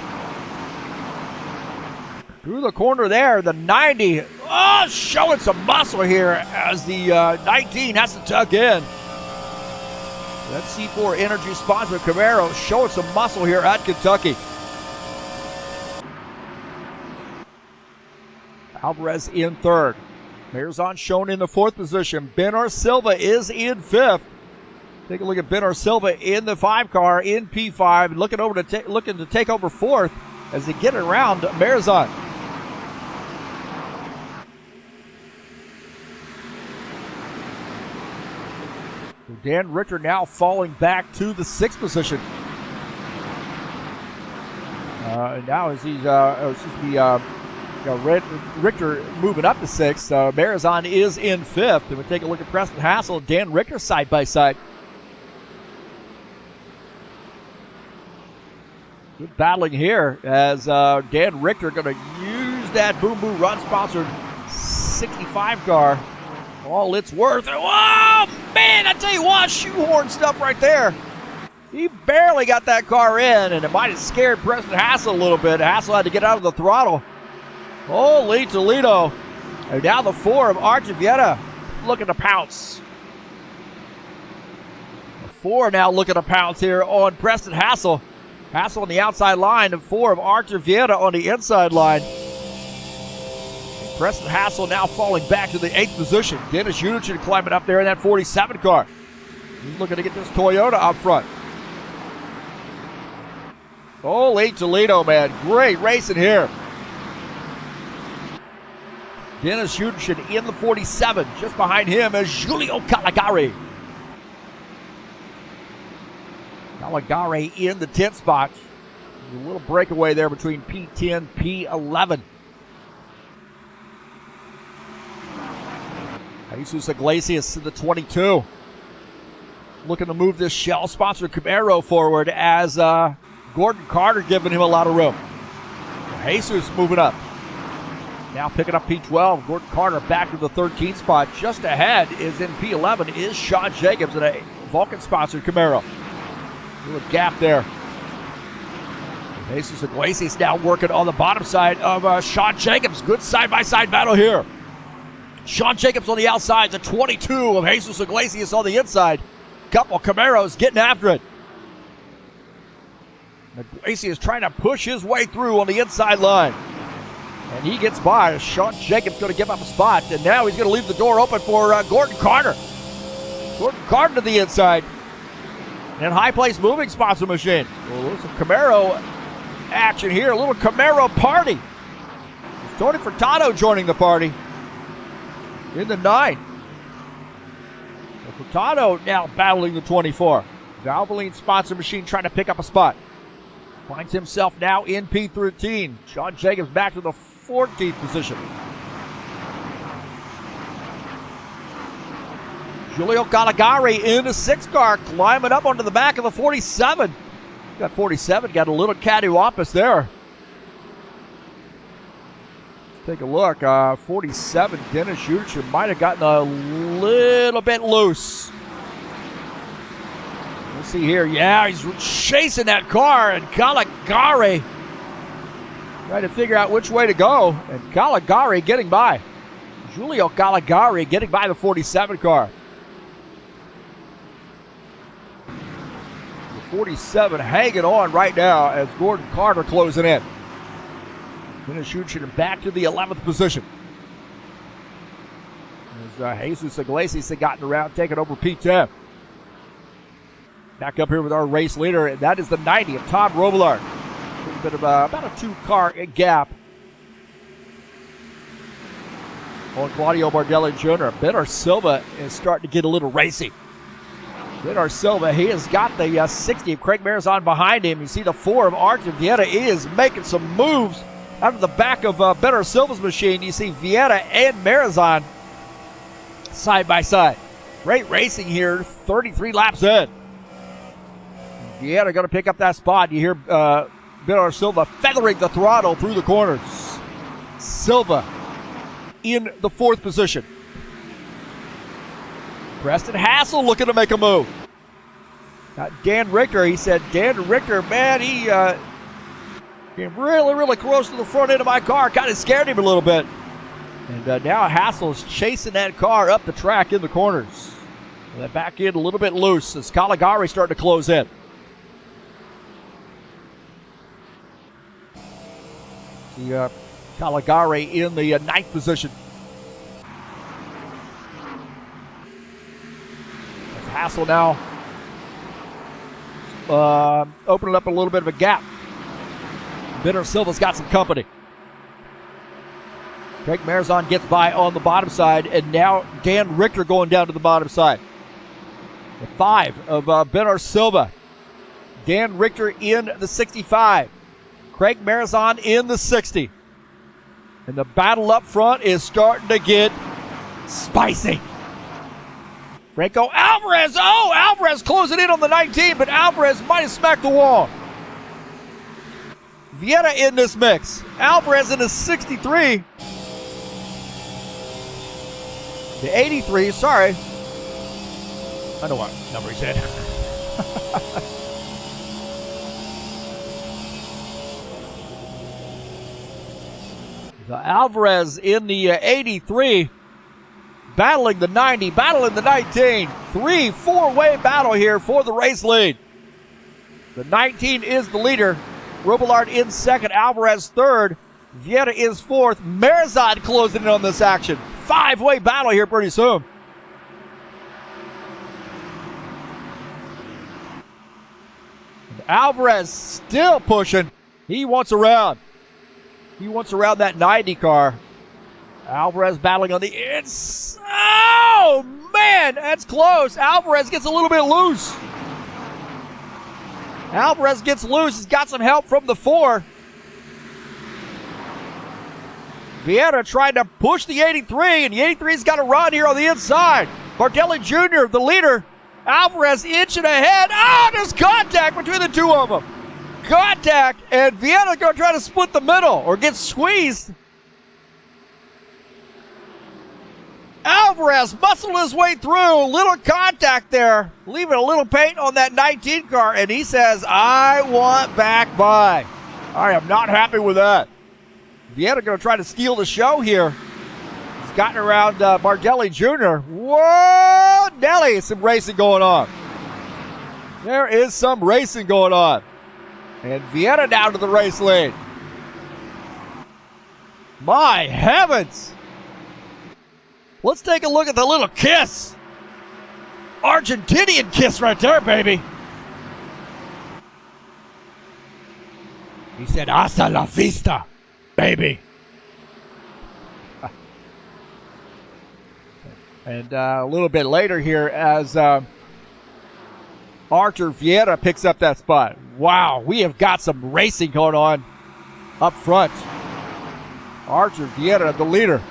Through the corner there, the 90. Oh, showing some muscle here as the 19 has to tuck in. That C4 Energy sponsor, Camaro, showing some muscle here at Kentucky. Alvarez in 3rd. Marizan shown in the 4th position. Benor Silva is in 5th. Take a look at Benor Silva in the 5 car in P5, looking to take over 4th as they get around Marizan. Dan Richter now falling back to the 6th position. Now as he's Richter moving up to 6th. Marizan is in 5th. And we take a look at Preston Hassel and Dan Richter side by side. Good battling here as Dan Richter going to use that Boom Boom Run sponsored 65 car. All it's worth. Oh, man, I tell you what, shoehorn stuff right there. He barely got that car in, and it might have scared Preston Hassel a little bit. Hassel had to get out of the throttle. Holy Toledo. And now the 4 of Archivieta looking to pounce. The 4 now looking to pounce here on Preston Hassel. Hassel on the outside line, and 4 of Archivieta on the inside line. Preston Hassel now falling back to the 8th position. Dennis Unichin climbing up there in that 47 car. He's looking to get this Toyota up front. Holy Toledo, man. Great racing here. Dennis Unichin in the 47. Just behind him is Giulio Caligari. Caligari in the 10th spot. A little breakaway there between P10, P11. Jesus Iglesias to the 22. Looking to move this Shell-sponsored Camaro forward as Gordon Carter giving him a lot of room. Jesus moving up. Now picking up P12. Gordon Carter back to the 13th spot. Just ahead is in P11 is Sean Jacobs in a Vulcan-sponsored Camaro. Little gap there. Jesus Iglesias now working on the bottom side of Sean Jacobs. Good side-by-side battle here. Sean Jacobs on the outside, the 22 of Jesus Iglesias on the inside. Couple Camaros getting after it. Iglesias trying to push his way through on the inside line. And he gets by. Sean Jacobs going to give up a spot. And now he's going to leave the door open for Gordon Carter. Gordon Carter to the inside. And High Place Moving sponsor machine. Well, some Camaro action here. A little Camaro party. Tony Furtado joining the party. In the 9. Furtado now battling the 24. Valvoline sponsor machine trying to pick up a spot. Finds himself now in P13. Sean Jacobs back to the 14th position. Giulio Caligari in the 6th car, climbing up onto the back of the 47. Got 47, got a little cattywampus there. Take a look. 47, Dennis Unichin might have gotten a little bit loose. Let's see here. Yeah, he's chasing that car, and Caligari trying to figure out which way to go. And Caligari getting by. Giulio Caligari getting by the 47 car. The 47 hanging on right now as Gordon Carter closing in. Dennis Unichin back to the 11th position. As Jesus Iglesias had gotten around, taking over P10. Back up here with our race leader, and that is the 90 of Tom Robillard. A little bit of about a 2-car gap on Claudio Bardelli Jr. Benar Silva is starting to get a little racy. Benar Silva, he has got the 60 of Craig Marizon behind him. You see the 4 of Archie Vieta is making some moves out of the back of Benar Silva's machine. You see Vieta and Marizon side by side. Great racing here, 33 laps in. Vieta going to pick up that spot. You hear Benar Silva feathering the throttle through the corners. Silva in the 4th position. Preston Hassel looking to make a move. Dan Richter, he said, Dan Richter, man, he came really, really close to the front end of my car. Kind of scared him a little bit. And now Hassel is chasing that car up the track in the corners. And that back end a little bit loose as Caligari starting to close in. The Caligari in the 9th position. As Hassel now opening up a little bit of a gap. Benar Silva's got some company. Craig Marizon gets by on the bottom side, and now Dan Richter going down to the bottom side. The 5 of Benar Silva. Dan Richter in the 65. Craig Marizon in the 60. And the battle up front is starting to get spicy. Franco Alvarez. Oh, Alvarez closing in on the 19, but Alvarez might have smacked the wall. Vieta in this mix. Alvarez in the 63. The 83, sorry. I know what number he said. The Alvarez in the 83, battling the 90, battling the 19. 3-4-way battle here for the race lead. The 19 is the leader. Robillard in second, Alvarez third. Vieira is fourth. Marizot closing in on this action. 5-way battle here pretty soon. And Alvarez still pushing. He wants around. He wants around that 90 car. Alvarez battling on the inside. Oh, man, that's close. Alvarez gets a little bit loose. Alvarez gets loose. He's got some help from the 4. Vieira trying to push the 83, and the 83's got to run here on the inside. Bardelli Jr., the leader. Alvarez inching ahead. Oh, there's contact between the two of them. Contact, and Vieira going to try to split the middle or get squeezed. Alvarez muscled his way through. Little contact there, leaving a little paint on that 19 car, and he says, I want back by. I am not happy with that. Vieira going to try to steal the show here. He's gotten around Bardelli Jr. Whoa, Nelly, some racing going on. There is some racing going on. And Vieira down to the race lead. My heavens. Let's take a look at the little kiss. Argentinian kiss right there, baby. He said, hasta la vista, baby. And a little bit later here as Artur Vieira picks up that spot. Wow, we have got some racing going on up front. Artur Vieira, the leader.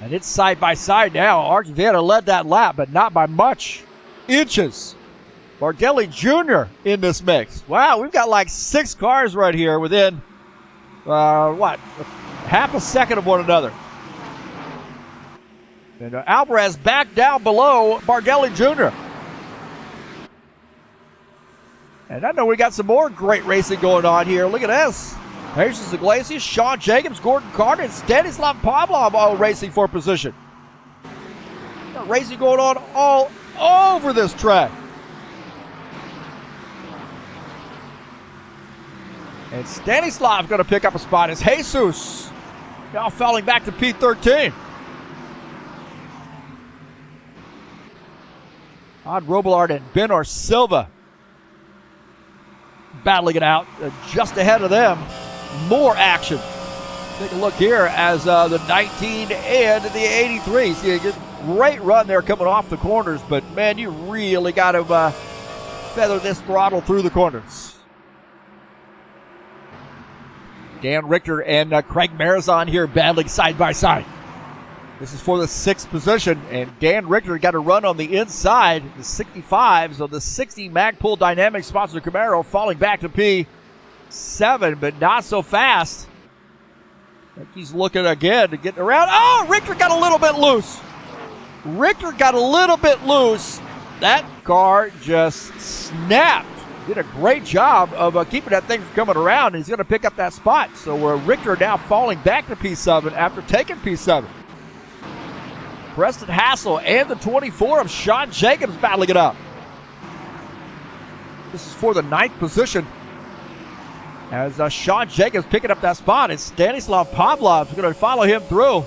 And it's side by side now. Artur Vieira led that lap, but not by much. Inches. Bardelli Jr. in this mix. Wow, we've got like 6 cars right here within, half a second of one another. And Alvarez back down below Bardelli Jr. And I know we got some more great racing going on here. Look at this. Jesus Iglesias, Sean Jacobs, Gordon Carter, and Stanislav Pavlov all racing for position. Got racing going on all over this track. And Stanislav going to pick up a spot as Jesus now falling back to P13. Odd Robillard and Benor Silva battling it out just ahead of them. More action. Take a look here as the 19 and the 83. See a great run there coming off the corners, but man, you really got to feather this throttle through the corners. Dan Richter and Craig Marizon here battling side by side. This is for the 6th position, and Dan Richter got a run on the inside, the 65s of the 60 Magpul Dynamics sponsor Camaro, falling back to P7, but not so fast. I think he's looking again to get around. Oh, Richter got a little bit loose. Richter got a little bit loose. That car just snapped. Did a great job of keeping that thing from coming around, and he's going to pick up that spot. So Richter now falling back to P7 after taking P7. Preston Hassel and the 24 of Sean Jacobs battling it up. This is for the 9th position. As Sean Jacobs picking up that spot, and Stanislav Pavlov is going to follow him through.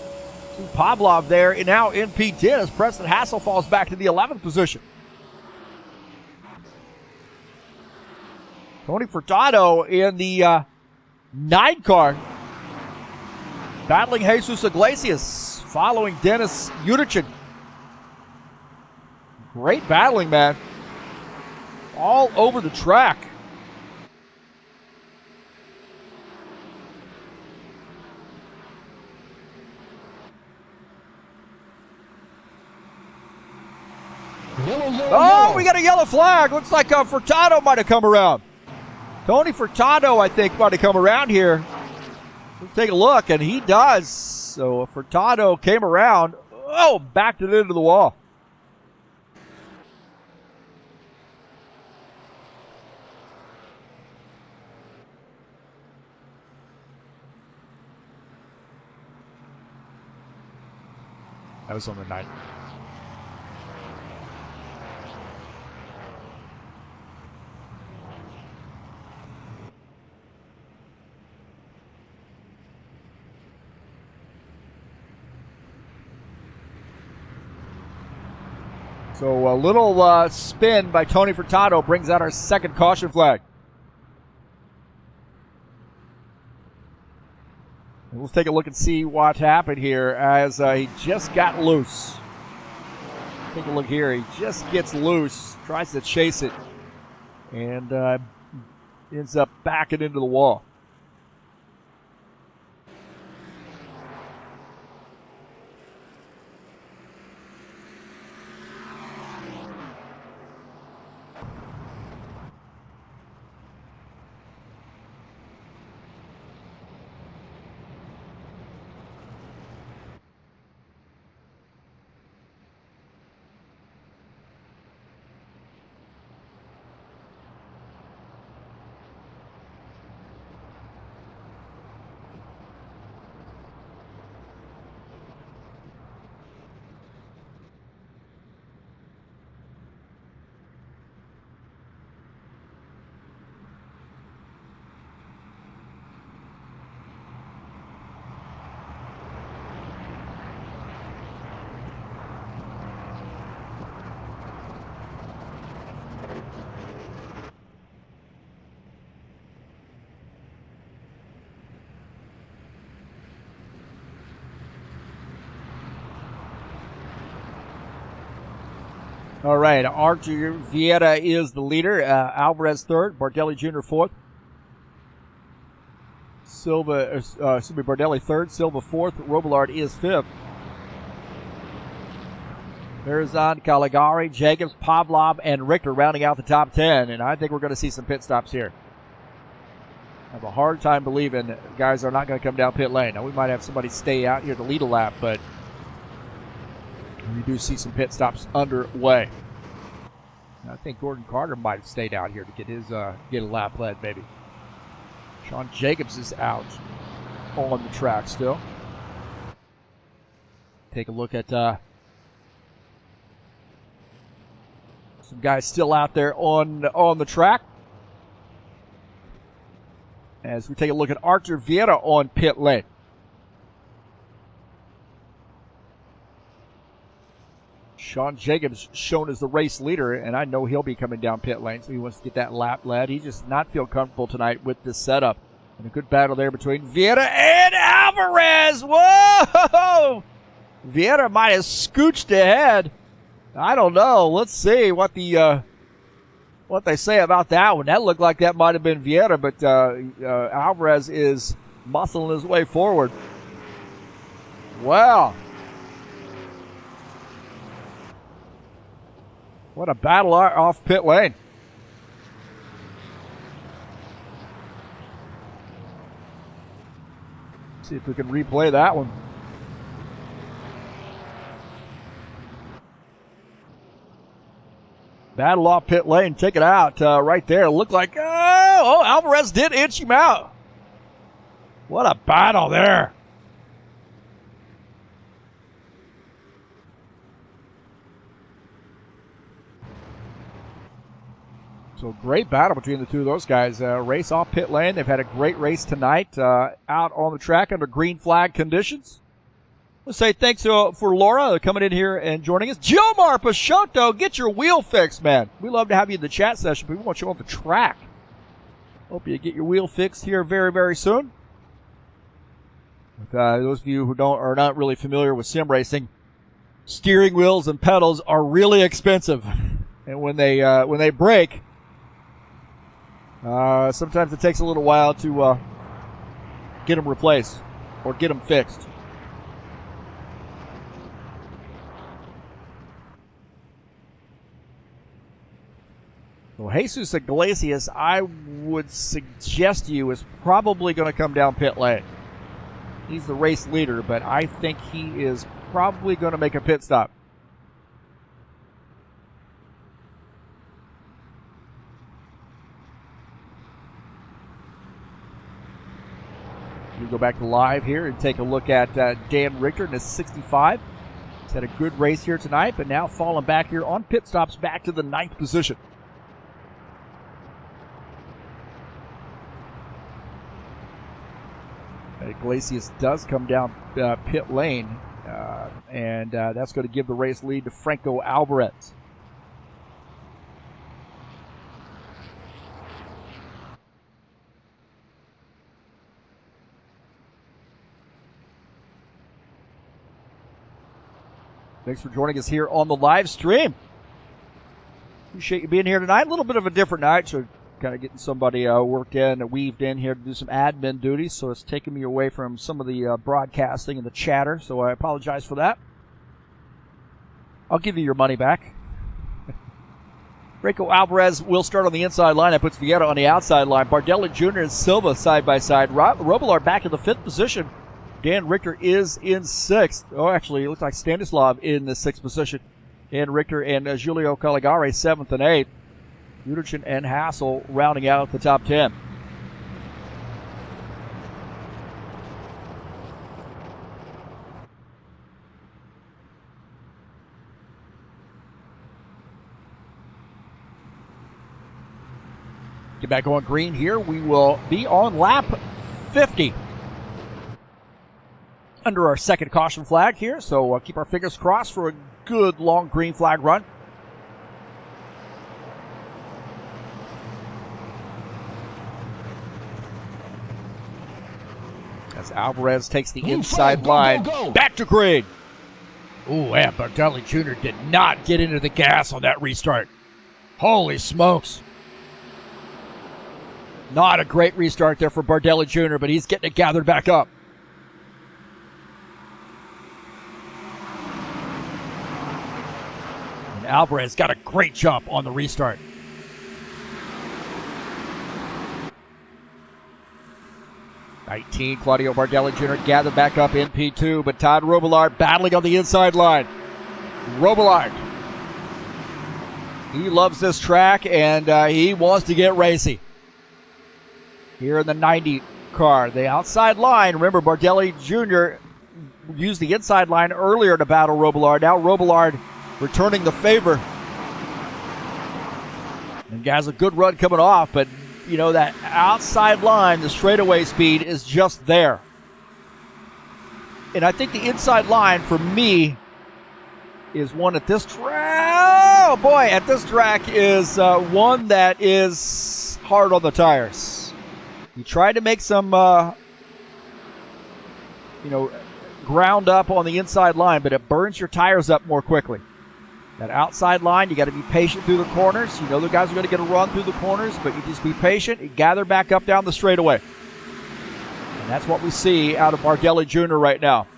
Pavlov there and now in P10 as Preston Hassel falls back to the 11th position. Tony Furtado in the 9 car. Battling Jesus Iglesias. Following Dennis Utichin. Great battling, man. All over the track. Oh, we got a yellow flag. Looks like Furtado might have come around. Tony Furtado, I think, might have come around here. Let's take a look, and he does. So Furtado came around. Oh, backed it into the wall. That was on the night. So a little spin by Tony Furtado brings out our second caution flag. And let's take a look and see what happened here as he just got loose. Take a look here. He just gets loose, tries to chase it, and ends up backing into the wall. All right, Archer Vieira is the leader. Alvarez third, Bardelli Jr. fourth. Bardelli third, Silva fourth, Robillard is fifth. Verizon, Caligari, Jacobs, Pavlov, and Richter rounding out the top 10, and I think we're going to see some pit stops here. I have a hard time believing guys are not going to come down pit lane. Now, we might have somebody stay out here to lead a lap, but we do see some pit stops underway. I think Gordon Carter might have stayed out here to get his get a lap led, maybe. Sean Jacobs is out on the track still. Take a look at some guys still out there on the track. As we take a look at Archer Vieira on pit lane. Sean Jacobs shown as the race leader, and I know he'll be coming down pit lane, so he wants to get that lap led. He just not feel comfortable tonight with this setup. And a good battle there between Vieira and Alvarez. Whoa! Vieira might have scooched ahead. I don't know. Let's see what they say about that one. That looked like that might have been Vieira, but Alvarez is muscling his way forward. Wow. What a battle off pit lane. See if we can replay that one. Battle off pit lane. Check it out right there. Looked like, Alvarez did inch him out. What a battle there. So great battle between the two of those guys. Race off pit lane. They've had a great race tonight out on the track under green flag conditions. Let's say thanks for Laura coming in here and joining us. Jomar Pachotto, get your wheel fixed, man. We love to have you in the chat session, but we want you on the track. Hope you get your wheel fixed here very, very soon. With, those of you who are not really familiar with sim racing, steering wheels and pedals are really expensive, and when they break, sometimes it takes a little while to get them replaced or get them fixed. So Jesus Iglesias, I would suggest to you, is probably going to come down pit lane. He's the race leader, but I think he is probably going to make a pit stop. We go back to live here and take a look at Dan Richter in his 65. He's had a good race here tonight, but now falling back here on pit stops back to the 9th position. Iglesias does come down pit lane, and that's going to give the race lead to Franco Alvarez. Thanks for joining us here on the live stream. Appreciate you being here tonight. A little bit of a different night, so kind of getting somebody worked in and weaved in here to do some admin duties, so it's taking me away from some of the broadcasting and the chatter, so I apologize for that. I'll give you your money back. Franco Alvarez will start on the inside line. That puts Vieira on the outside line. Bardelli Jr. and Silva side by side. Robillard back in the 5th position. Dan Richter is in 6th. Oh, actually, it looks like Stanislav in the 6th position. Dan Richter and Giulio Caligari 7th and 8th. Uderchin and Hassel rounding out the top 10. Get back on green here. We will be on lap 50. Under our second caution flag here, so keep our fingers crossed for a good long green flag run. As Alvarez takes the inside line, back to green. Ooh, and Bardelli Jr. did not get into the gas on that restart. Holy smokes. Not a great restart there for Bardelli Jr., but he's getting it gathered back up. And Alvarez got a great jump on the restart. Claudio Bardelli Jr. gathered back up in P2, but Todd Robillard battling on the inside line. Robillard. He loves this track, and he wants to get racy. Here in the 90 car, the outside line. Remember, Bardelli Jr. used the inside line earlier to battle Robillard. Now Robillard returning the favor. And has a good run coming off, but you know, that outside line, the straightaway speed is just there. And I think the inside line for me is one at this track. Oh boy, at this track is one that is hard on the tires. You try to make some, ground up on the inside line, but it burns your tires up more quickly. That outside line, you got to be patient through the corners. You know the guys are going to get a run through the corners, but you just be patient and gather back up down the straightaway. And that's what we see out of Bardelli Jr. right now.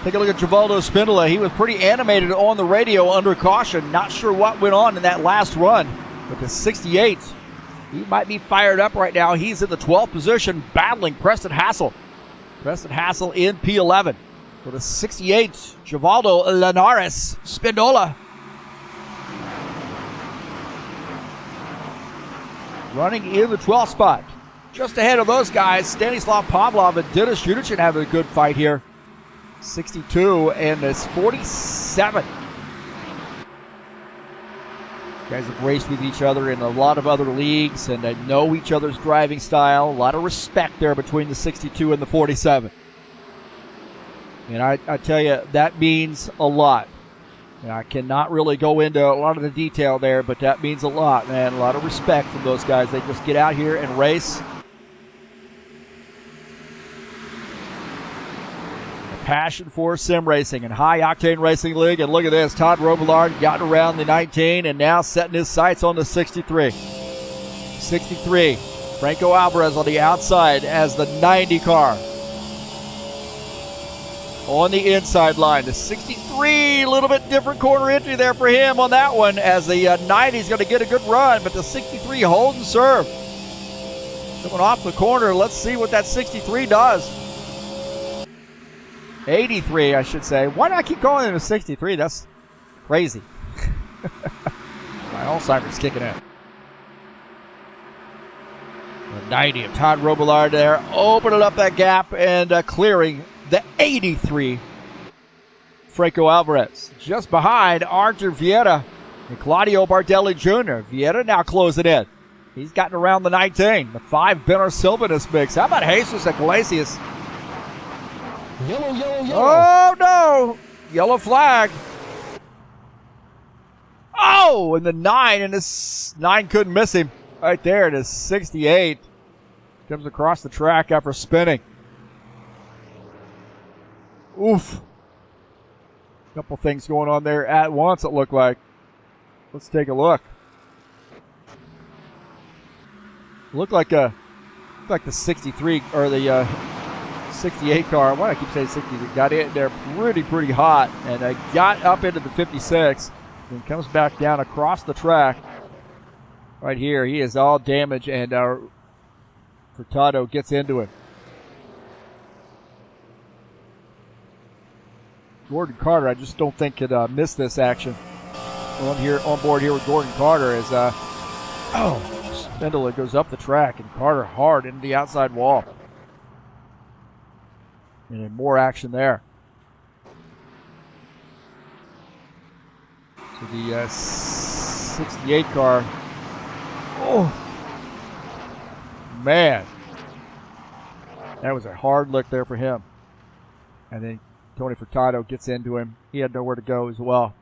Take a look at Givaldo Spindola. He was pretty animated on the radio under caution. Not sure what went on in that last run. But the 68, he might be fired up right now. He's in the 12th position battling Preston Hassel. Preston Hassel in P11. For the 68, Givaldo Linares Spindola. Running in the 12th spot. Just ahead of those guys, Stanislav Pavlov and Denis Uderchin having a good fight here. 62 and this 47. Guys have raced with each other in a lot of other leagues, and they know each other's driving style. A lot of respect there between the 62 and the 47. And I tell you, that means a lot. And I cannot really go into a lot of the detail there, but that means a lot, man. A lot of respect from those guys. They just get out here and race. A passion for sim racing and high octane racing league. And look at this, Todd Robillard got around the 19 and now setting his sights on the 63. 63, Franco Alvarez on the outside as the 90 car. On the inside line, the 63, a little bit different corner entry there for him on that one, as the 90 is going to get a good run, but the 63 hold and serve. Coming off the corner, let's see what that 63 does. 83, I should say. Why do I keep calling it a 63? That's crazy. My Alzheimer's kicking in. The 90 of Todd Robillard there, opening up that gap and clearing the 83. Franco Alvarez just behind Arthur Vieira and Claudio Bardelli Jr. Vieira now closing in. He's gotten around the 19. The 5 Benner Silva in this mix. How about Jesus Iglesias? Yellow, yellow, yellow. Oh, no. Yellow flag. Oh, and the 9, and this 9 couldn't miss him. Right there, it is 68. Comes across the track after spinning. Oof. Couple things going on there at once, it looked like. Let's take a look. Looked like the 63 or the 68 car. Why do I keep saying 63? Got in there pretty hot, and got up into the 56, and comes back down across the track. Right here, he is all damaged, and Furtado gets into him. Gordon Carter, I just don't think could miss this action. On board here with Gordon Carter is Spindler goes up the track, and Carter hard into the outside wall. And then more action there. So the 68 car. Oh, man. That was a hard look there for him. And then Tony Furtado gets into him. He had nowhere to go as well.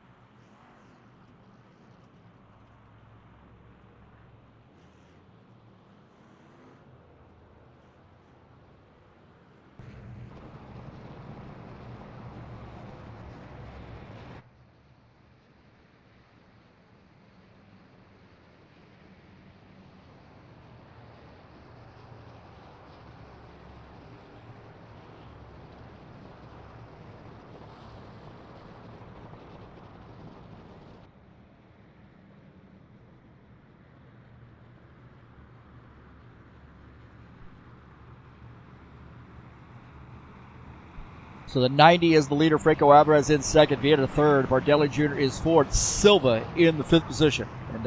So the 90 is the leader. Franco Alvarez in second. Vieira third. Bardelli Jr. is fourth. Silva in the fifth position. And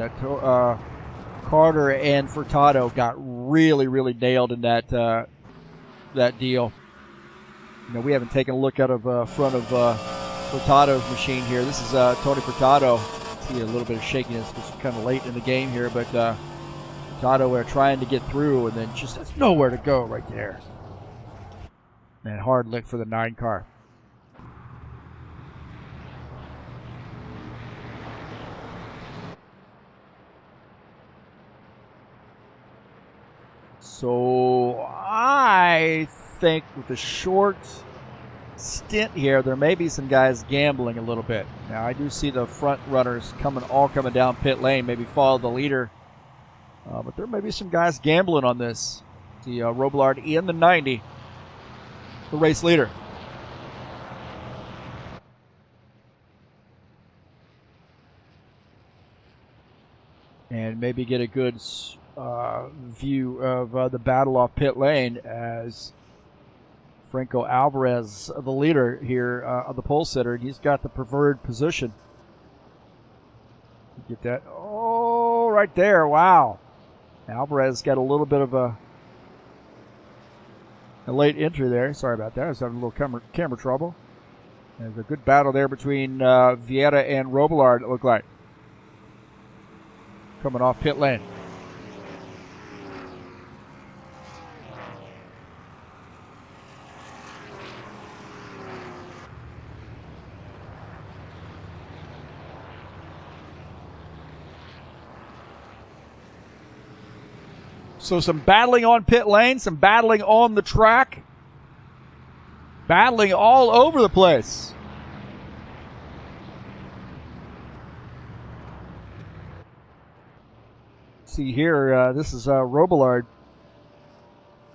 Carter and Furtado got really nailed in that deal. You know, we haven't taken a look out of front of Furtado's machine here. This is Tony Furtado. See a little bit of shakiness, which is kind of late in the game here, but Furtado are trying to get through, and then just has nowhere to go right there. Man, hard lick for the 9 car. So I think with the short stint here, there may be some guys gambling a little bit. Now I do see the front runners coming down pit lane, maybe follow the leader. But there may be some guys gambling on this. The Robillard in the 90. The race leader. And maybe get a good view of the battle off pit lane as Franco Alvarez, the leader here of the pole sitter, he's got the preferred position. Get that? Oh, right there. Wow. Alvarez got a little bit of a late entry there. Sorry about that. I was having a little camera trouble. There's a good battle there between Vieira and Robillard, it looked like. Coming off pit lane. So some battling on pit lane, some battling on the track, battling all over the place. See here, this is Robillard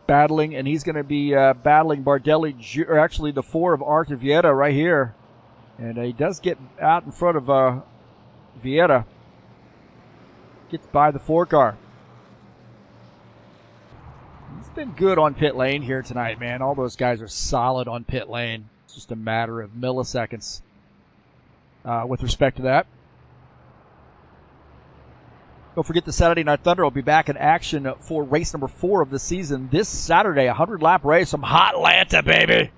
battling, and he's going to be battling Bardelli, or actually the 4 of Arthur Vieira right here. And he does get out in front of Vieira. Gets by the 4 car. He's been good on pit lane here tonight, man. All those guys are solid on pit lane. It's just a matter of milliseconds with respect to that. Don't forget the Saturday Night Thunder will be back in action for race number 4 of the season this Saturday. 100-lap race, some hot Atlanta, baby.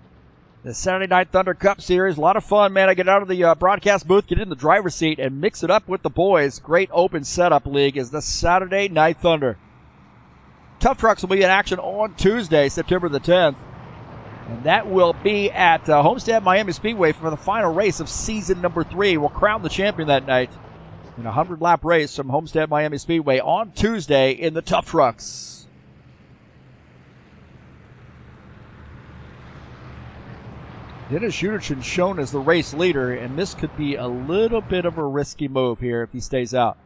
The Saturday Night Thunder Cup Series, a lot of fun, man. I get out of the broadcast booth, get in the driver's seat, and mix it up with the boys. Great open setup league is the Saturday Night Thunder. Tough Trucks will be in action on Tuesday, September the 10th. And that will be at Homestead Miami Speedway for the final race of season number 3. We'll crown the champion that night in a 100-lap race from Homestead Miami Speedway on Tuesday in the Tough Trucks. Dennis Yuderchin shown as the race leader, and this could be a little bit of a risky move here if he stays out.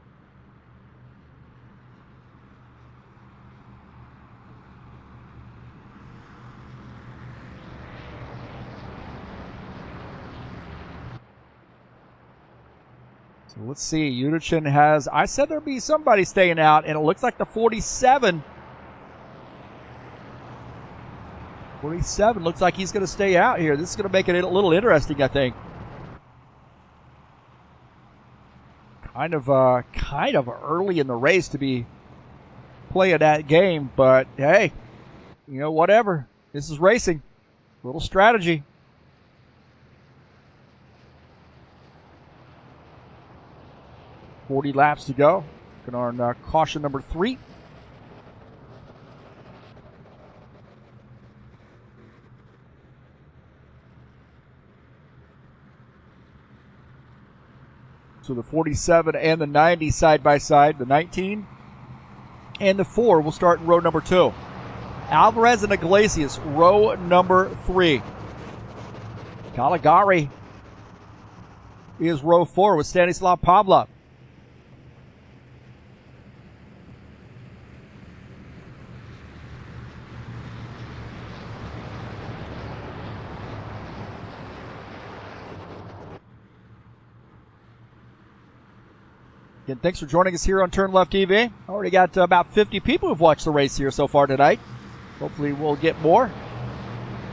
Let's see. Yuderchin has, I said there'd be somebody staying out, and it looks like the 47. 47 looks like he's going to stay out here. This is going to make it a little interesting, I think. Kind of early in the race to be playing that game, but hey, you know, whatever. This is racing. A little strategy. 40 laps to go. Looking on caution number 3. So the 47 and the 90 side by side. The 19 and the 4 will start in row number 2. Alvarez and Iglesias, row number 3. Caligari is row 4 with Stanislav Pavlov. Again, thanks for joining us here on TurnLeftTV. Already got about 50 people who've watched the race here so far tonight. Hopefully we'll get more.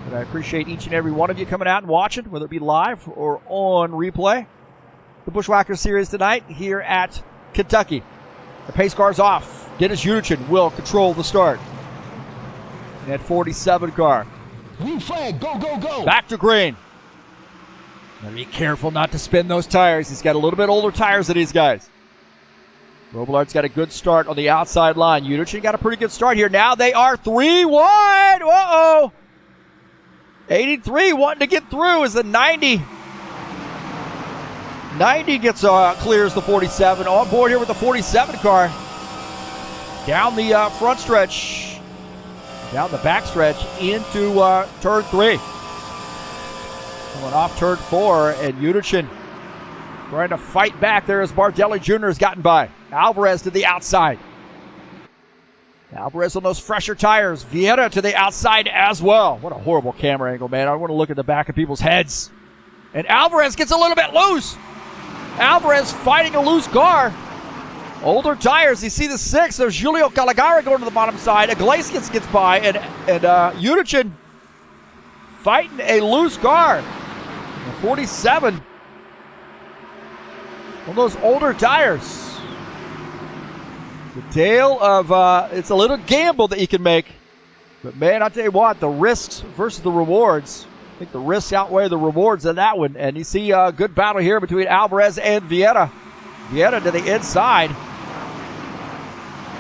But I appreciate each and every one of you coming out and watching, whether it be live or on replay. The Buschwackers series tonight here at Kentucky. The pace car's off. Dennis Yuderchin will control the start. And that 47 car. Green flag, go, go, go. Back to green. Gotta be careful not to spin those tires. He's got a little bit older tires than these guys. Robillard's got a good start on the outside line. Yuderchin got a pretty good start here. Now they are 3 wide. Uh-oh. 83 wanting to get through is the 90. 90 gets clears the 47. On board here with the 47 car. Down the front stretch. Down the back stretch into turn 3. Coming off turn 4, and Yuderchin trying to fight back there as Bardelli Jr. has gotten by. Alvarez to the outside. Alvarez on those fresher tires. Vieira to the outside as well. What a horrible camera angle, man. I want to look at the back of people's heads. And Alvarez gets a little bit loose. Alvarez fighting a loose car. Older tires. You see the 6. There's Julio Caligari going to the bottom side. Iglesias gets by. And Yuderchin fighting a loose car. The 47. On those older tires. The tale of, it's a little gamble that you can make. But, man, I'll tell you what, the risks versus the rewards. I think the risks outweigh the rewards in that one. And you see a good battle here between Alvarez and Vieira. Vieira to the inside.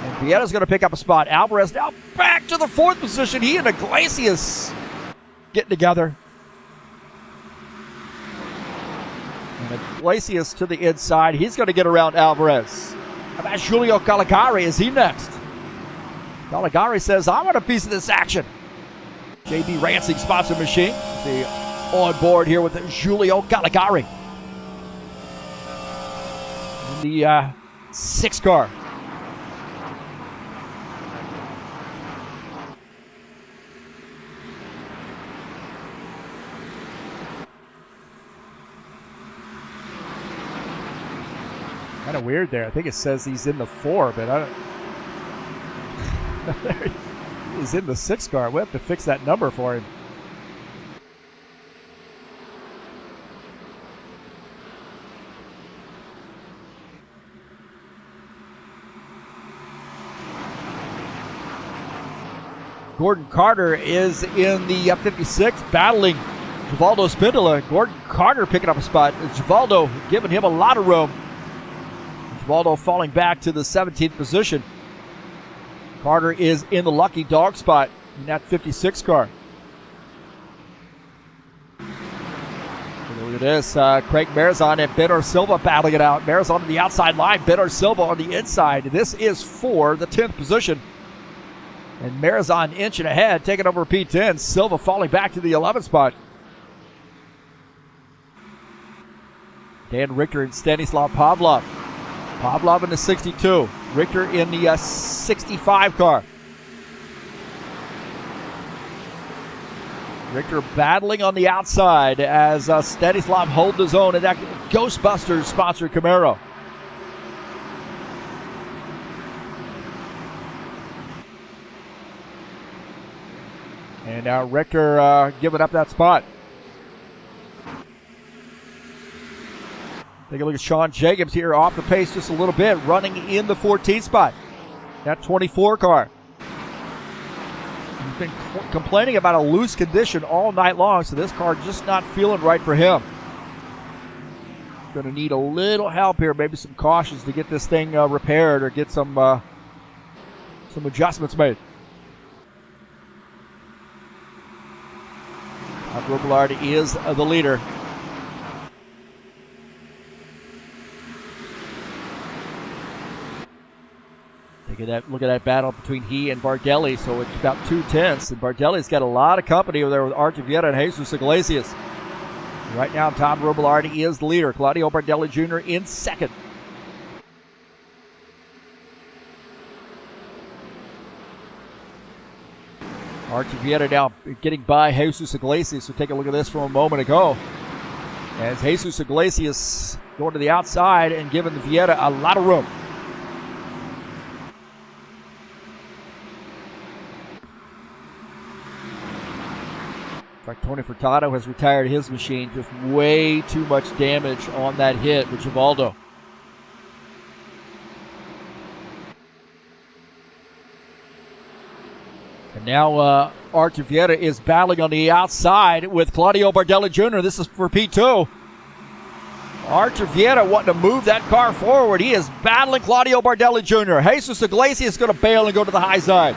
And Vieira's going to pick up a spot. Alvarez now back to the 4th position. He and Iglesias getting together. And Iglesias to the inside. He's going to get around Alvarez. How about Julio Caligari? Is he next? Caligari says, I want a piece of this action. JB Rancing sponsor machine. The on board here with Julio Caligari. In the 6 car. Kind of weird there. I think it says he's in the 4, but I don't. is in the 6 car. We have to fix that number for him. Gordon Carter is in the 56, battling Givaldo Spindola. Gordon Carter picking up a spot. Givaldo giving him a lot of room. Givaldo falling back to the 17th position. Carter is in the lucky dog spot in that 56 car. Look at this. Craig Marizon and Benor Silva battling it out. Marizon on the outside line. Benor Silva on the inside. This is for the 10th position. And Marizon inching ahead, taking over P10. Silva falling back to the 11th spot. Dan Richter and Stanislav Pavlov. Pavlov in the 62. Richter in the 65 car. Richter battling on the outside as Stanislav holds his own in that Ghostbusters sponsored Camaro. And now Richter giving up that spot. Take a look at Sean Jacobs here off the pace just a little bit, running in the 14th spot. That 24 car. He's been complaining about a loose condition all night long, so this car just not feeling right for him. Going to need a little help here, maybe some cautions to get this thing repaired or get some adjustments made. Robillard is the leader. Look at that battle between he and Bardelli. So it's about 2/10, and Bardelli's got a lot of company over there with Artur Vieta and Jesus Iglesias. Right now, Tom Robillard is the leader. Claudio Bardelli Jr. in second. Artur Vieta now getting by Jesus Iglesias. So take a look at this from a moment ago. As Jesus Iglesias going to the outside and giving Vieta a lot of room. In fact, Tony Furtado has retired his machine. Just way too much damage on that hit with Givaldo. And now Artur Vieta is battling on the outside with Claudio Bardelli Jr. This is for P2. Artur Vieta wanting to move that car forward. He is battling Claudio Bardelli Jr. Jesus Iglesias is going to bail and go to the high side.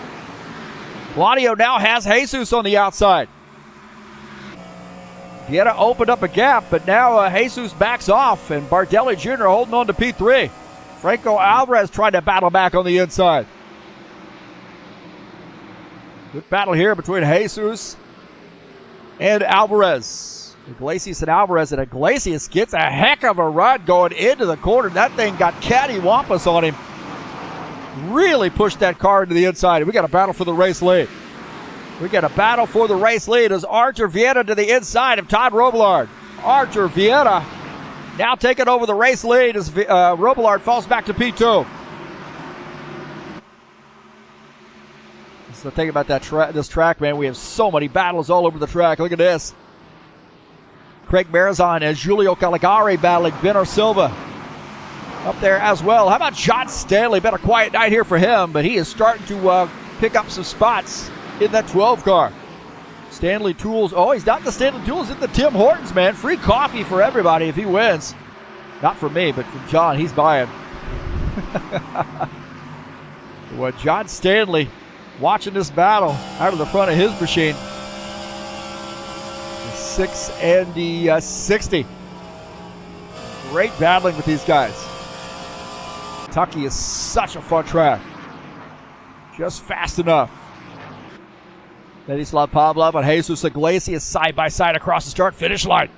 Claudio now has Jesus on the outside. Vieta opened up a gap, but now Jesus backs off, and Bardelli Jr. holding on to P3. Franco Alvarez trying to battle back on the inside. Good battle here between Jesus and Alvarez. Iglesias and Alvarez, and Iglesias gets a heck of a run going into the corner. That thing got cattywampus on him. Really pushed that car into the inside. We got a battle for the race lead. We got a battle for the race lead as Artur Vieta to the inside of Todd Robillard. Artur Vieta now taking over the race lead as Robillard falls back to P2. So think about this track, man. We have so many battles all over the track. Look at this. Craig Marizon as Julio Caligari battling Benor Silva up there as well. How about John Stanley? Been a quiet night here for him, but he is starting to pick up some spots in that 12 car. Stanley Tools. Oh, he's not the Stanley Tools, in the Tim Hortons, man. Free coffee for everybody if he wins. Not for me, but for John. He's buying. Well, John Stanley watching this battle out of the front of his machine. The 6 and the 60. Great battling with these guys. Kentucky is such a fun track. Just fast enough. Stanislav Pavlov and Jesus Iglesias side by side across the start-finish line.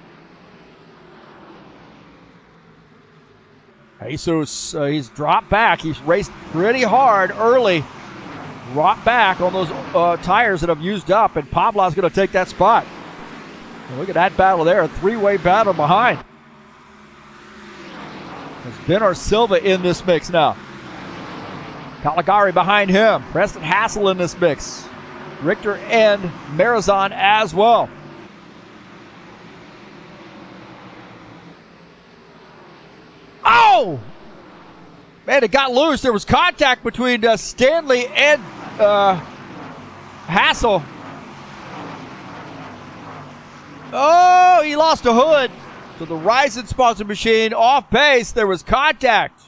Jesus, he's dropped back. He's raced pretty hard early. Dropped back on those tires that have used up, and Pavlov's going to take that spot. And look at that battle there, a three-way battle behind. There's Benor Silva in this mix now. Caligari behind him. Preston Hassel in this mix. Richter and Marizon as well. Oh! Man, it got loose. There was contact between Stanley and Hassel. Oh, he lost a hood. So the Ryzen sponsor machine off pace. There was contact.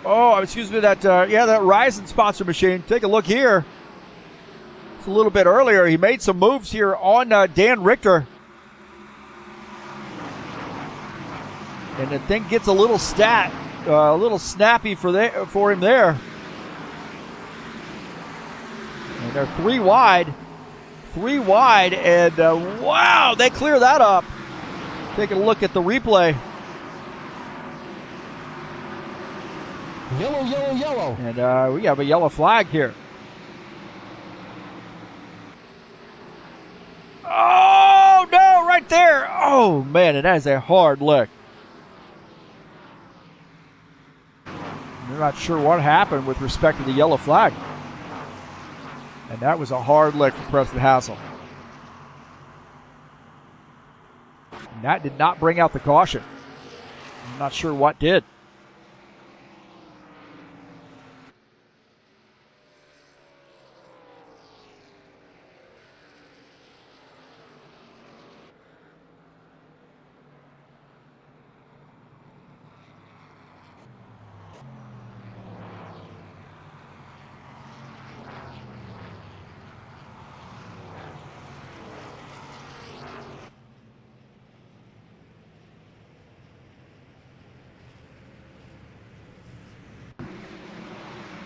Oh, excuse me, that Ryzen sponsor machine. Take a look here. It's a little bit earlier. He made some moves here on Dan Richter. And the thing gets a little snappy for him there. And they're three wide, and wow, they clear that up. Take a look at the replay. Yellow, yellow, yellow. And we have a yellow flag here. Oh, no, right there. Oh, man, and that is a hard lick. I'm not sure what happened with respect to the yellow flag. And that was a hard lick for Preston Hassel. And that did not bring out the caution. I'm not sure what did.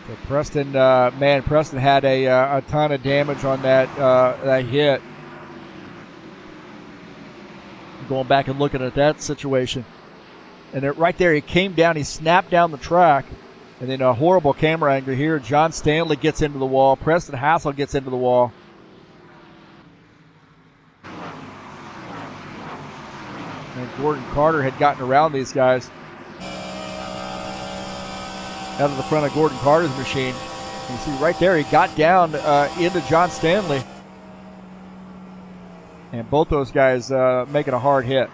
So Preston had a ton of damage on that hit. Going back and looking at that situation. And right there, he came down, he snapped down the track. And then a horrible camera angle here. John Stanley gets into the wall. Preston Hassel gets into the wall. And Gordon Carter had gotten around these guys. Out of the front of Gordon Carter's machine. You see right there, he got down into John Stanley. And both those guys making a hard hit.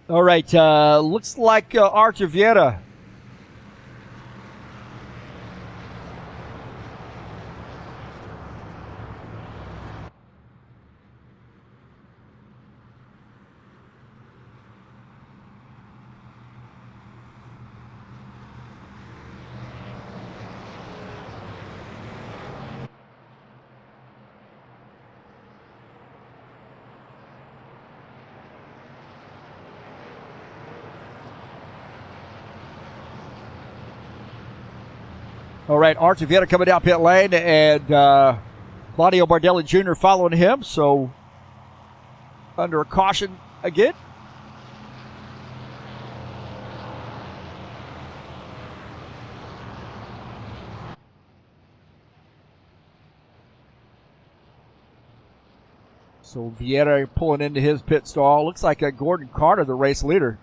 All right, looks like Artur Vieira. All right, Artur Vieira coming down pit lane, and Claudio Bardelli Jr. following him, so under a caution again. So Vieira pulling into his pit stall. Looks like Gordon Carter, the race leader.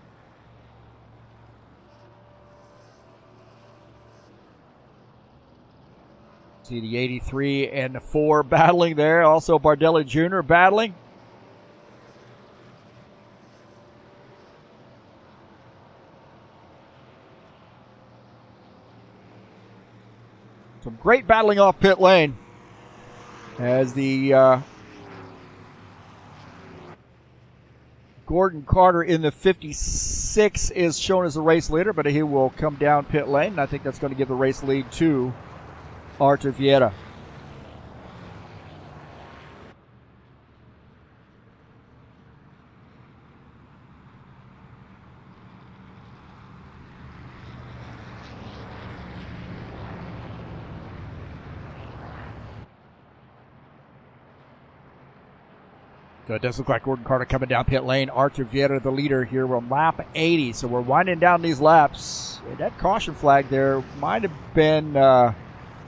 See the 83 and the 4 battling there. Also Bardelli Jr. battling. Some great battling off pit lane as the Gordon Carter in the 56 is shown as the race leader, but he will come down pit lane, and I think that's going to give the race lead to Artur Vieira. So it does look like Gordon Carter coming down pit lane. Artur Vieira, the leader here, on lap 80. So we're winding down these laps. And that caution flag there might have been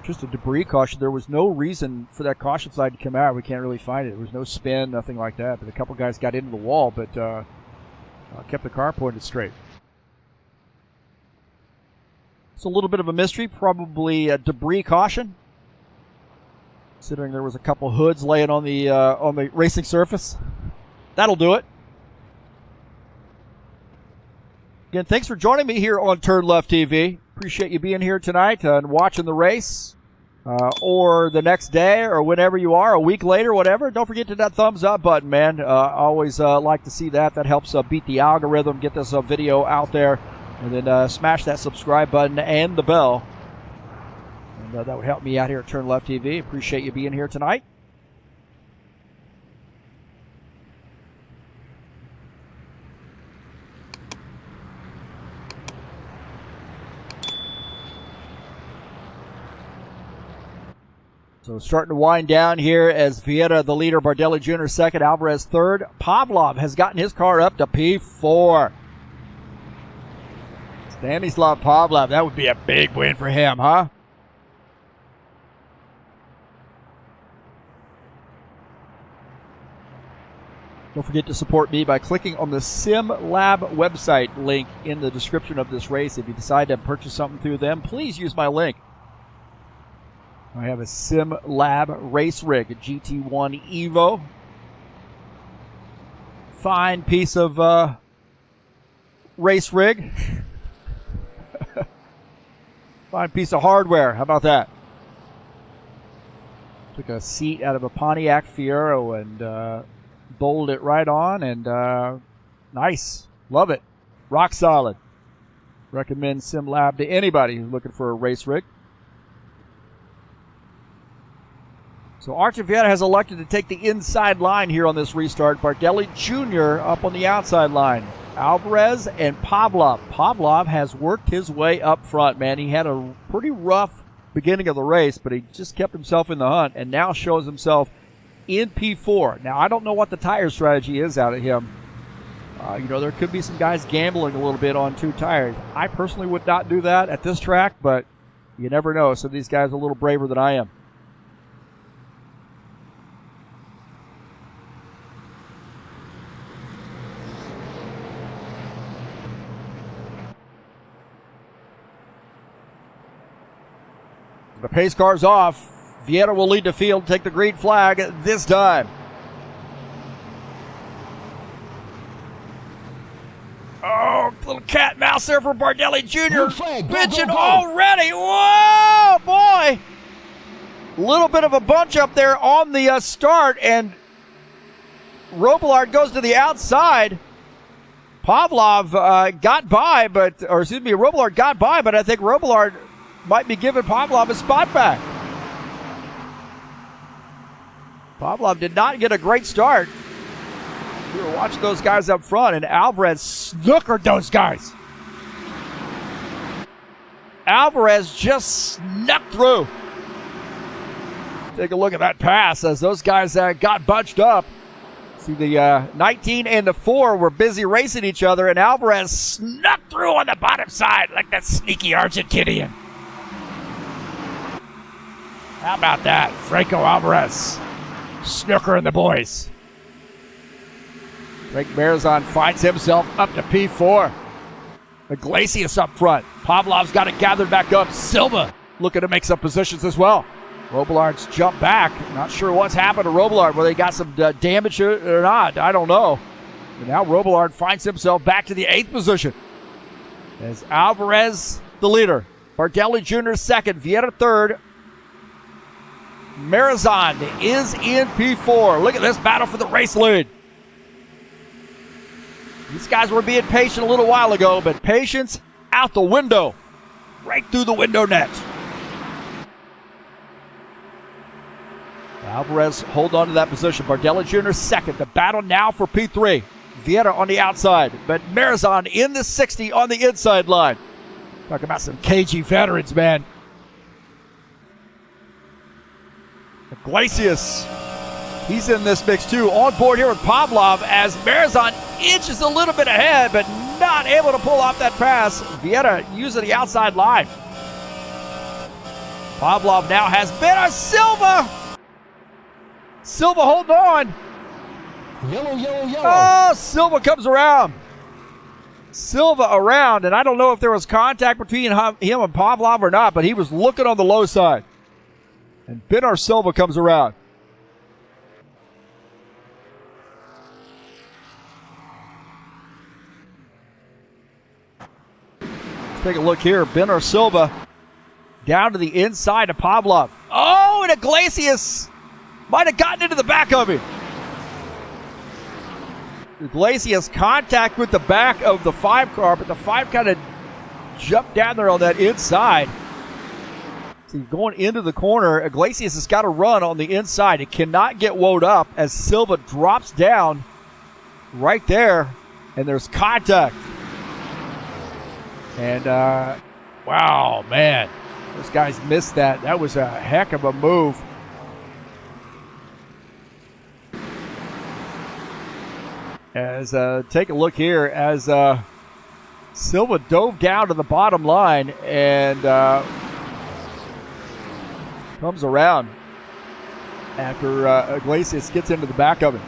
just a debris caution. There was no reason for that caution flag to come out. We can't really find it. There was no spin, nothing like that. But a couple guys got into the wall, but kept the car pointed straight. It's a little bit of a mystery. Probably a debris caution, considering there was a couple hoods laying on the racing surface. That'll do it. Again, thanks for joining me here on TurnLeftTV. Appreciate you being here tonight and watching the race, or the next day, or whenever you are, a week later, whatever. Don't forget to hit that thumbs up button, man. Always like to see that. That helps beat the algorithm, get this video out there, and then smash that subscribe button and the bell. And that would help me out here at TurnLeftTV. Appreciate you being here tonight. So starting to wind down here as Vieira, the leader, Bardelli Jr. second, Alvarez third. Pavlov has gotten his car up to P4. Stanislav Pavlov, that would be a big win for him, huh? Don't forget to support me by clicking on the SimLab website link in the description of this race. If you decide to purchase something through them, please use my link. I have a SimLab race rig, a GT1 Evo. Fine piece of race rig. Fine piece of hardware. How about that? Took a seat out of a Pontiac Fiero and bolted it right on, and nice. Love it. Rock solid. Recommend SimLab to anybody who's looking for a race rig. So Artur Vieira has elected to take the inside line here on this restart. Bardelli Jr. up on the outside line. Alvarez and Pavlov. Pavlov has worked his way up front, man. He had a pretty rough beginning of the race, but he just kept himself in the hunt and now shows himself in P4. Now, I don't know what the tire strategy is out of him. There could be some guys gambling a little bit on two tires. I personally would not do that at this track, but you never know. Some of these guys are a little braver than I am. The pace car's off. Vieira will lead the field, take the green flag this time. Oh, little cat and mouse there for Bardelli Jr. Green flag, go, Bitching go, go. already. Whoa, boy. Little bit of a bunch up there on the start, and Robillard goes to the outside. Pavlov got by, Robillard got by, but I think Robillard might be giving Pavlov a spot back. Pavlov did not get a great start. We were watching those guys up front, and Alvarez snookered those guys. Alvarez just snuck through. Take a look at that pass as those guys got bunched up. See, the 19 and the 4 were busy racing each other, and Alvarez snuck through on the bottom side like that sneaky Argentinian. How about that? Franco Alvarez. Snooker and the boys. Frank Marizon finds himself up to P4. Iglesias up front. Pavlov's got it gathered back up. Silva looking to make some positions as well. Robillard's jumped back. Not sure what's happened to Robillard, whether he got some damage or not. I don't know. But now Robillard finds himself back to the 8th position. As Alvarez, the leader. Bardelli Jr. second. Vieira third. Marizon is in P4. Look at this battle for the race lead. These guys were being patient a little while ago, but patience out the window. Right through the window net. Alvarez hold on to that position. Bardelli Jr. second. The battle now for P3. Vieira on the outside, but Marizon in the 60 on the inside line. Talk about some cagey veterans, man. Iglesias He's in this mix too. On board here with Pavlov as Marizon inches a little bit ahead, but not able to pull off that pass. Vieta using the outside line. Pavlov now has Beta Silva. Silva holding on. Yellow, yellow, yellow. Oh, Silva comes around. Silva around, and I don't know if there was contact between him and Pavlov or not, but he was looking on the low side. And Bernard Silva comes around. Let's take a look here. Bernard Silva down to the inside of Pavlov. Oh, and Iglesias might have gotten into the back of him. Iglesias contact with the back of the 5 car, but the 5 kind of jumped down there on that inside. So going into the corner, Iglesias has got to run on the inside. It cannot get woed up as Silva drops down right there, and there's contact. And, wow, man, those guys missed that. That was a heck of a move. As take a look here as Silva dove down to the bottom line and comes around after Iglesias gets into the back of him.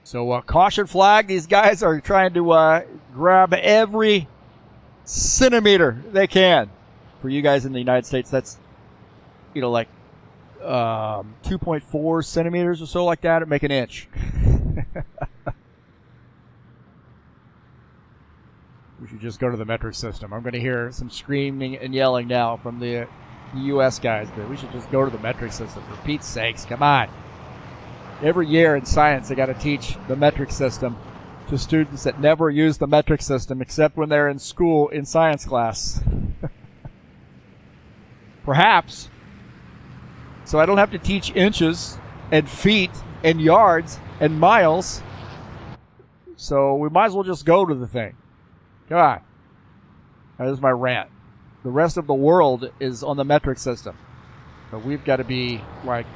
So caution flag. These guys are trying to grab every centimeter they can. For you guys in the United States, that's, like 2.4 centimeters or so like that. It'd make an inch. We should just go to the metric system. I'm going to hear some screaming and yelling now from the U.S. guys, but we should just go to the metric system. For Pete's sakes, come on. Every year in science, they got to teach the metric system to students that never use the metric system except when they're in school in science class. Perhaps, so I don't have to teach inches and feet and yards and miles. So we might as well just go to the thing. Come on. That is my rant. The rest of the world is on the metric system. So we've got to be like,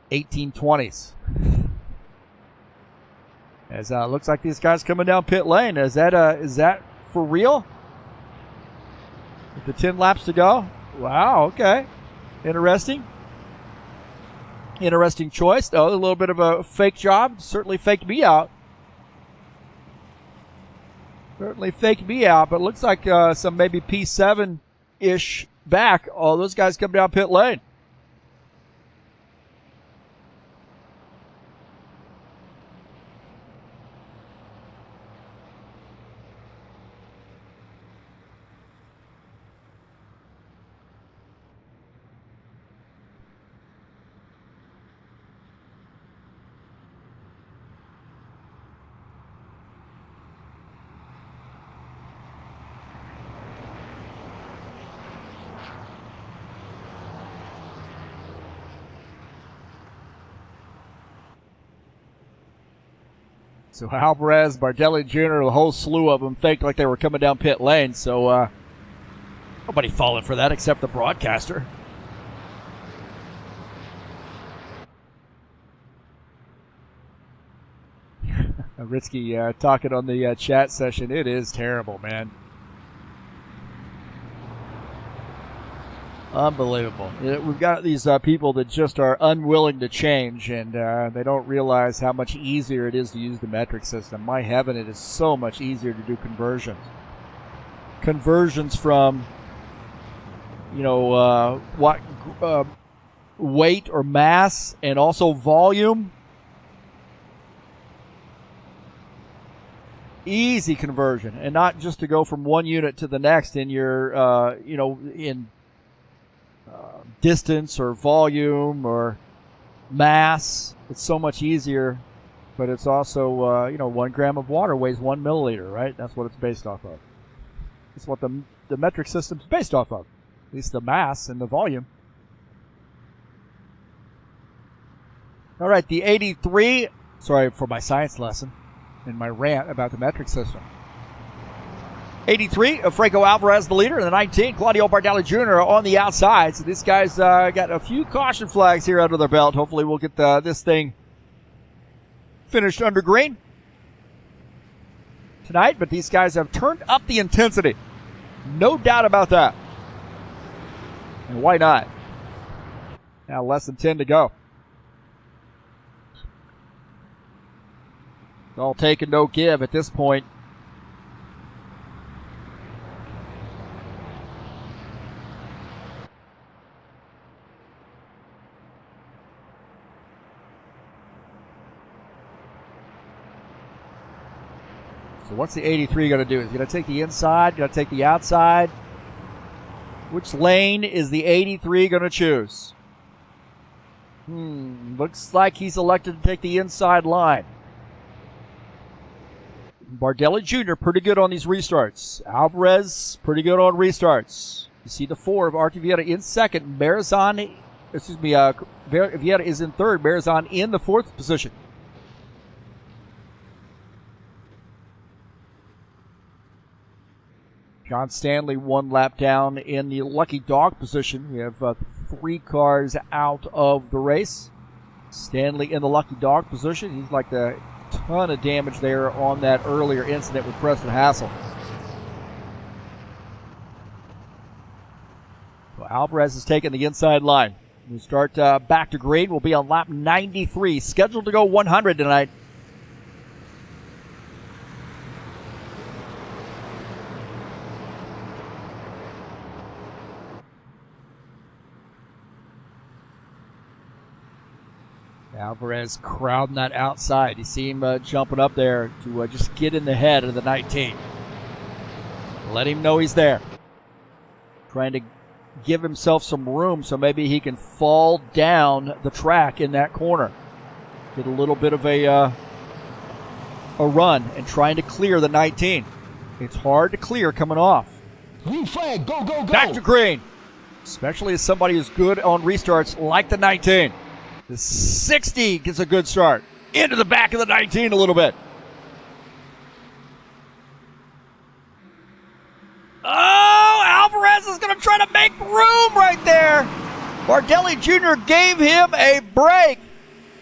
1820s. As looks like these guys coming down pit lane. Is that for real? With the 10 laps to go? Wow, okay. Interesting choice. Oh, a little bit of a fake job. Certainly faked me out. But it looks like some maybe P7-ish back. All those guys come down pit lane. So Alvarez, Bardelli Jr., a whole slew of them faked like they were coming down pit lane. So nobody falling for that except the broadcaster. Ritsky talking on the chat session. It is terrible, man. Unbelievable. We've got these people that just are unwilling to change, and they don't realize how much easier it is to use the metric system. My heaven, it is so much easier to do conversions. Conversions from what weight or mass, and also volume. Easy conversion, and not just to go from one unit to the next in your, in distance or volume or mass. It's so much easier, but it's also, 1 gram of water weighs 1 milliliter, right? That's what it's based off of. That's what the metric system's based off of, at least the mass and the volume. All right, the 83, sorry for my science lesson and my rant about the metric system. 83, Franco Alvarez, the leader, and the 19, Claudio Bardelli Jr. on the outside. So these guys got a few caution flags here under their belt. Hopefully we'll get this thing finished under green tonight, but these guys have turned up the intensity. No doubt about that. And why not? Now less than 10 to go. It's all take and no give at this point. So what's the 83 going to do? Is he going to take the inside? Going to take the outside? Which lane is the 83 going to choose? Looks like he's elected to take the inside line. Bardelli Jr. pretty good on these restarts. Alvarez pretty good on restarts. You see the 4 of Artie Vieta in second. Vieta is in third. Marizan in the 4th position. John Stanley 1 lap down in the lucky dog position. We have 3 cars out of the race. Stanley in the lucky dog position. He's like a ton of damage there on that earlier incident with Preston Hassel. So Alvarez is taking the inside line. We start back to green. We'll be on lap 93. Scheduled to go 100 tonight. Alvarez crowding that outside. You see him jumping up there to just get in the head of the 19. Let him know he's there. Trying to give himself some room so maybe he can fall down the track in that corner. Get a little bit of a run and trying to clear the 19. It's hard to clear coming off. Green flag, go, go, go. Back to green. Especially as somebody who's good on restarts like the 19. The 60 gets a good start. Into the back of the 19 a little bit. Oh, Alvarez is going to try to make room right there. Bardelli Jr. gave him a break.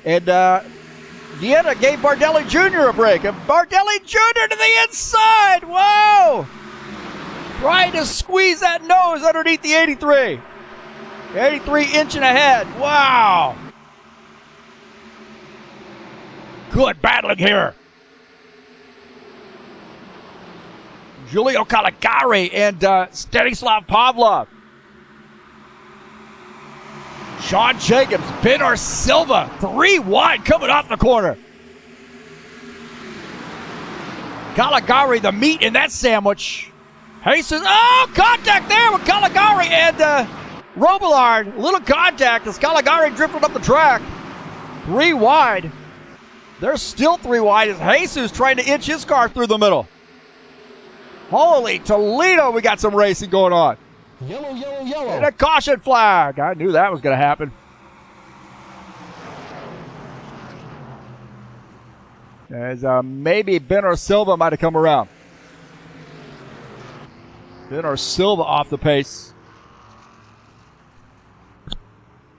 And Vieta gave Bardelli Jr. a break. And Bardelli Jr. to the inside. Whoa. Trying to squeeze that nose underneath the 83. 83 inching ahead. Wow. Good battling here. Giulio Caligari and Stanislav Pavlov. Sean Jacobs, Benar Silva, 3 wide coming off the corner. Caligari, the meat in that sandwich. Jesus, contact there with Caligari and Robillard. Little contact as Caligari drifted up the track. 3 wide. There's still 3 wide as Jesus trying to inch his car through the middle. Holy Toledo, we got some racing going on. Yellow, yellow, yellow. And a caution flag. I knew that was going to happen. As maybe Benar Silva might have come around. Benar Silva off the pace.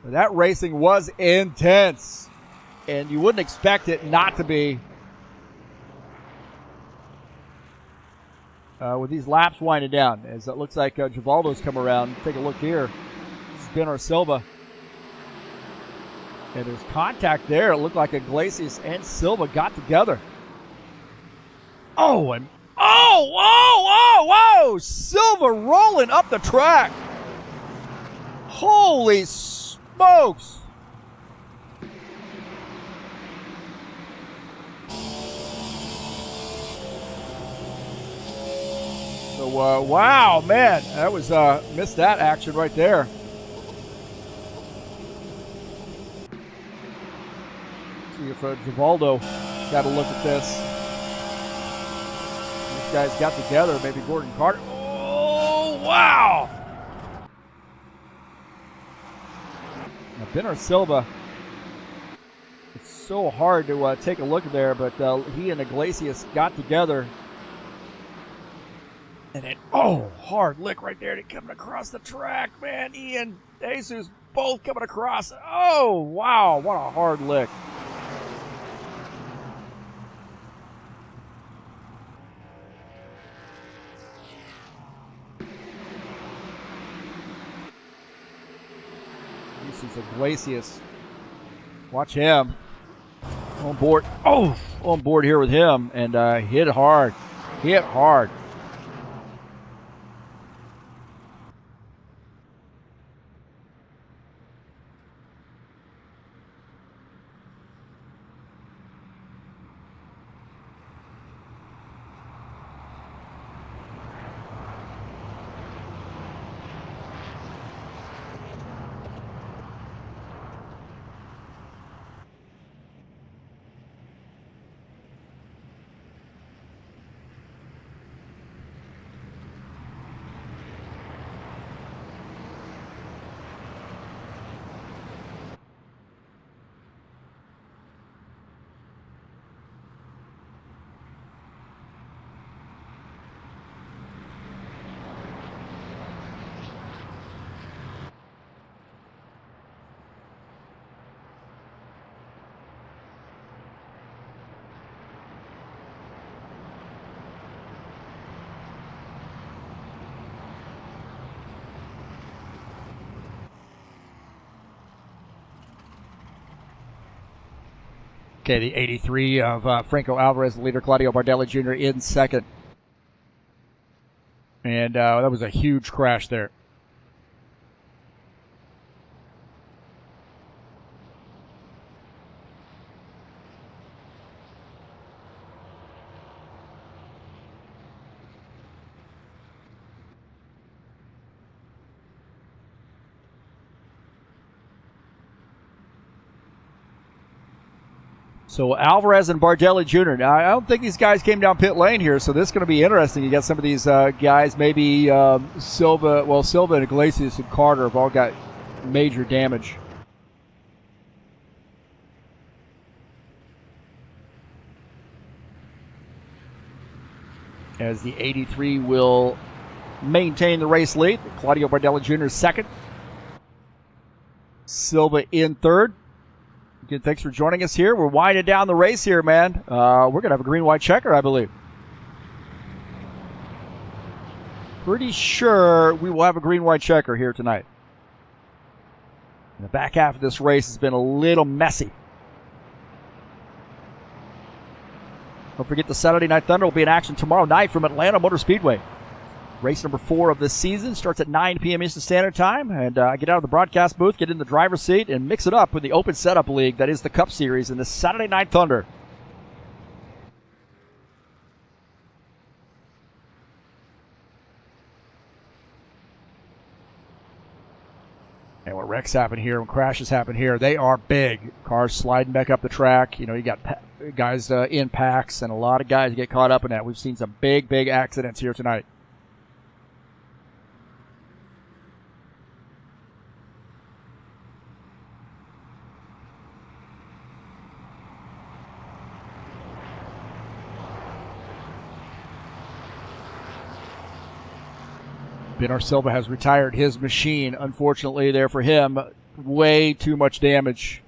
That racing was intense. And you wouldn't expect it not to be with these laps winding down. As it looks like Givaldo's come around. Take a look here. This is Benar Silva. And there's contact there. It looked like Iglesias and Silva got together. Oh, and whoa! Silva rolling up the track. Holy smokes! So, wow, man, that was, missed that action right there. See if Givaldo got a look at this. These guys got together, maybe Gordon Carter. Oh, wow! Now, Benner Silva, it's so hard to take a look there, but he and Iglesias got together. And then, oh, hard lick right there to coming across the track, man. Ian, Jesus, both coming across. Oh, wow, what a hard lick. This is Iglesias. Watch him. On board. Oh, on board here with him. And hit hard. Hit hard. Okay, the 83 of Franco Alvarez, the leader, Claudio Bardelli Jr. in second. And that was a huge crash there. So Alvarez and Bardelli Jr. Now, I don't think these guys came down pit lane here, so this is going to be interesting. You got some of these guys, maybe Silva and Iglesias and Carter have all got major damage. As the 83 will maintain the race lead. Claudio Bardelli Jr. second. Silva in third. Again, thanks for joining us here. We're winding down the race here, man. We're going to have a green-white checker, I believe. Pretty sure we will have a green-white checker here tonight. The back half of this race has been a little messy. Don't forget the Saturday Night Thunder will be in action tomorrow night from Atlanta Motor Speedway. Race number 4 of this season starts at 9 p.m. Eastern Standard Time. And I get out of the broadcast booth, get in the driver's seat, and mix it up with the Open Setup League that is the Cup Series in the Saturday Night Thunder. And when wrecks happen here, when crashes happen here, they are big. Cars sliding back up the track. You know, you got guys in packs, and a lot of guys get caught up in that. We've seen some big accidents here tonight. Benner Silva has retired his machine, unfortunately, there for him. Way too much damage.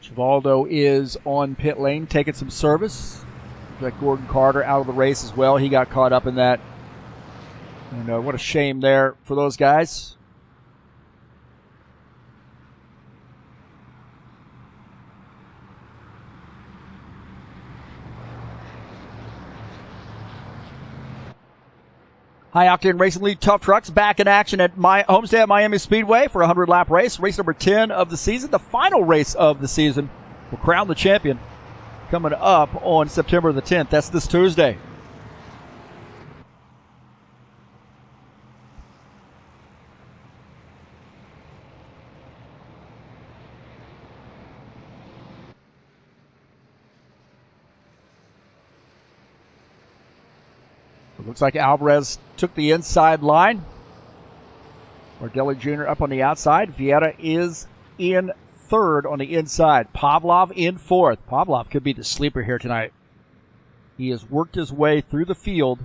Givaldo is on pit lane, taking some service. Got Gordon Carter out of the race as well. He got caught up in that. And what a shame there for those guys. High Octane Racing League Tough Trucks back in action at my homestead at Miami Speedway for a 100-lap race. Race number 10 of the season, the final race of the season. Will crown the champion coming up on September the 10th. That's this Tuesday. It looks like Alvarez took the inside line. Bardelli Jr. up on the outside. Vieira is in third on the inside. Pavlov in fourth. Pavlov could be the sleeper here tonight. He has worked his way through the field.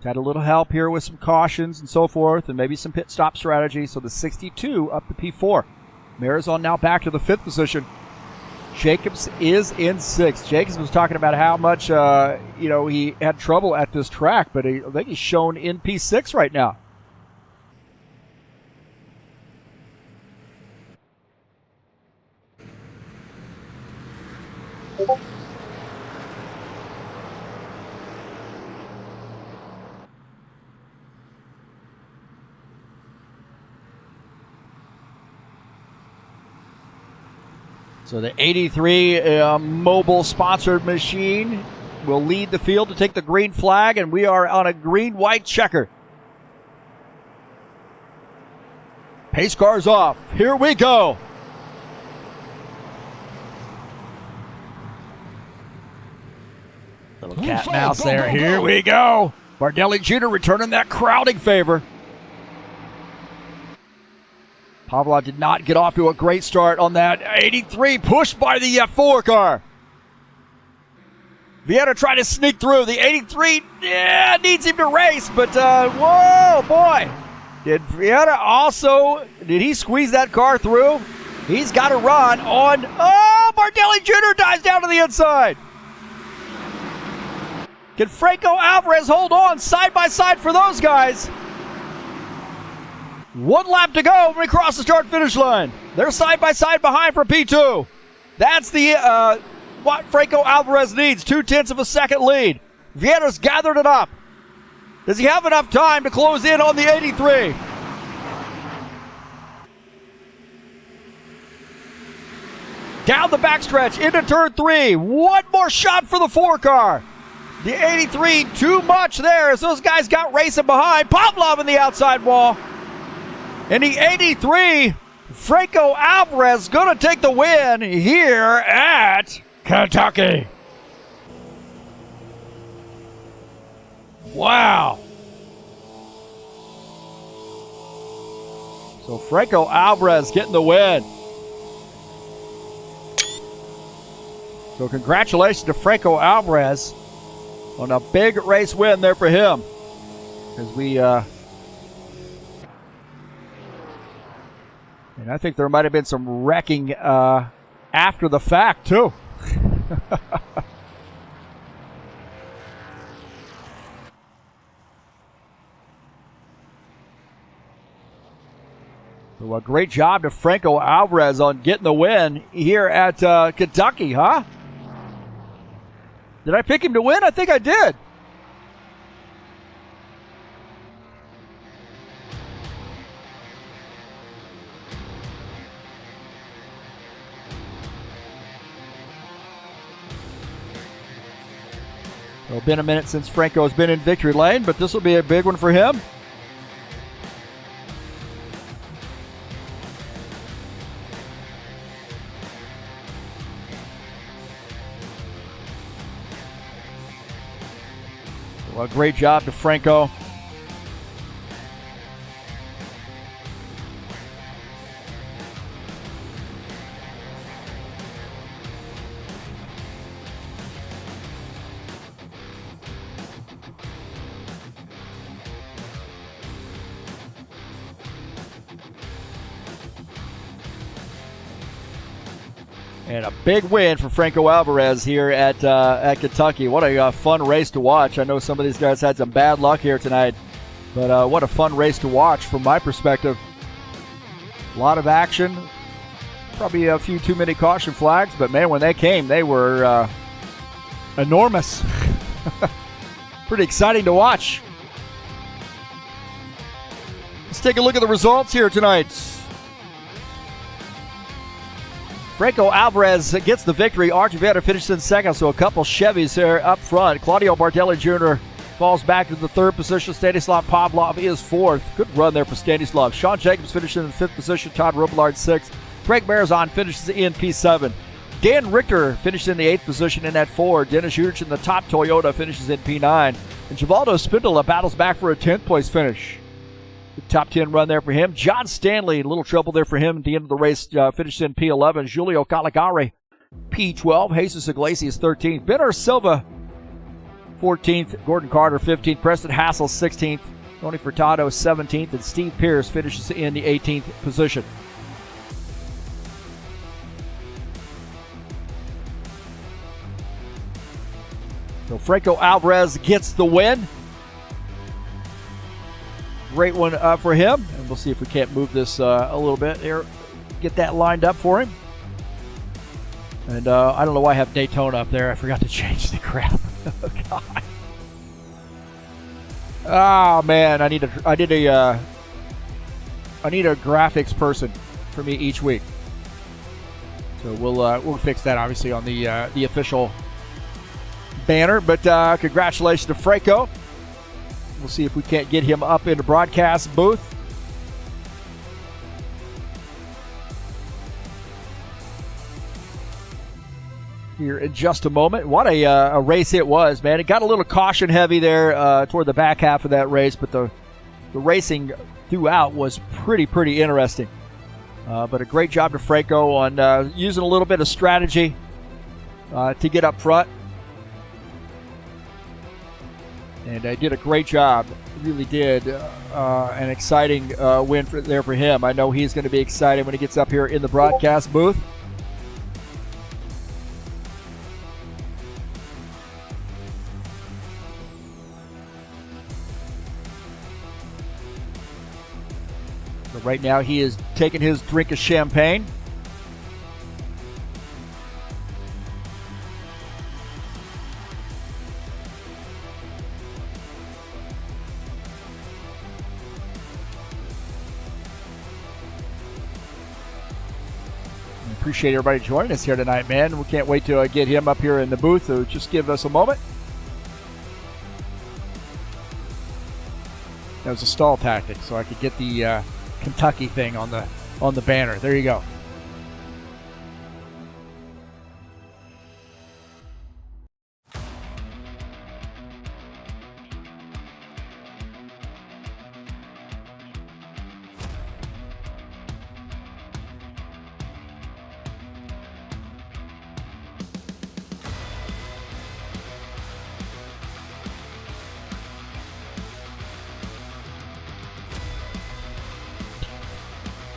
Had a little help here with some cautions and so forth, and maybe some pit stop strategy. So the 62 up to P4. Marizon now back to the fifth position. Jacobs is in sixth. Jacobs was talking about how much, he had trouble at this track, but I think he's shown in P6 right now. So the 83 mobile sponsored machine will lead the field to take the green flag, and we are on a green-white checker. Pace car's off. Here we go. Little cat and mouse there. Here we go. Bardelli Jr. returning that crowding favor. Pavlov did not get off to a great start on that 83, pushed by the F4 car. Vieira tried to sneak through. The 83 needs him to race, but whoa, boy. Did Vieira also, did he squeeze that car through? He's got to run on, Bardelli Jr. dives down to the inside. Can Franco Alvarez hold on side by side for those guys? 1 lap to go when we cross the start-finish line. They're side by side behind for P2. That's the what Franco Alvarez needs, 0.2 of a second lead. Vieira's gathered it up. Does he have enough time to close in on the 83? Down the backstretch into turn 3. One more shot for the 4 car. The 83, too much there as those guys got racing behind. Pavlov in the outside wall. And the 83, Franco Alvarez going to take the win here at Kentucky. Wow. So Franco Alvarez getting the win. So congratulations to Franco Alvarez on a big race win there for him. As we... And I think there might have been some wrecking after the fact, too. So a great job to Franco Alvarez on getting the win here at Kentucky, huh? Did I pick him to win? I think I did. It's been a minute since Franco has been in victory lane, but this will be a big one for him. Well, a great job to Franco. And a big win for Franco Alvarez here at Kentucky. What a fun race to watch. I know some of these guys had some bad luck here tonight, but what a fun race to watch from my perspective. A lot of action. Probably a few too many caution flags, but man, when they came, they were enormous. Pretty exciting to watch. Let's take a look at the results here tonight. Franco Alvarez gets the victory. Archie Vetter finishes in second, so a couple Chevys here up front. Claudio Bardelli Jr. falls back to the third position. Stanislav Pavlov is fourth. Good run there for Stanislav. Sean Jacobs finishes in the fifth position. Todd Robillard sixth. Craig Marazon finishes in P7. Dan Richter finishes in the eighth position in that four. Dennis Urich in the top Toyota finishes in P9. And Givaldo Spindola battles back for a 10th place finish. Good top 10 run there for him. John Stanley, a little trouble there for him at the end of the race, finished in P11. Julio Caligari, P12. Jesus Iglesias, 13th. Benner Silva, 14th. Gordon Carter, 15th. Preston Hassel, 16th. Tony Furtado, 17th. And Steve Pierce finishes in the 18th position. So Franco Alvarez gets the win. Great one for him. And we'll see if we can't move this a little bit here. Get that lined up for him. And I don't know why I have Daytona up there. I forgot to change the crap. Oh, God. Oh, man. I need a graphics person for me each week. So we'll fix that obviously on the official banner. But congratulations to Franco. We'll see if we can't get him up in the broadcast booth. Here in just a moment. What a race it was, man. It got a little caution heavy there toward the back half of that race, but the racing throughout was pretty interesting. But a great job to Franco on using a little bit of strategy to get up front. And did a great job, really did. An exciting win there for him. I know he's going to be excited when he gets up here in the broadcast booth. So right now he is taking his drink of champagne. Appreciate everybody joining us here tonight, man. We can't wait to get him up here in the booth, so just give us a moment. That was a stall tactic, so I could get the Kentucky thing on the banner. There you go.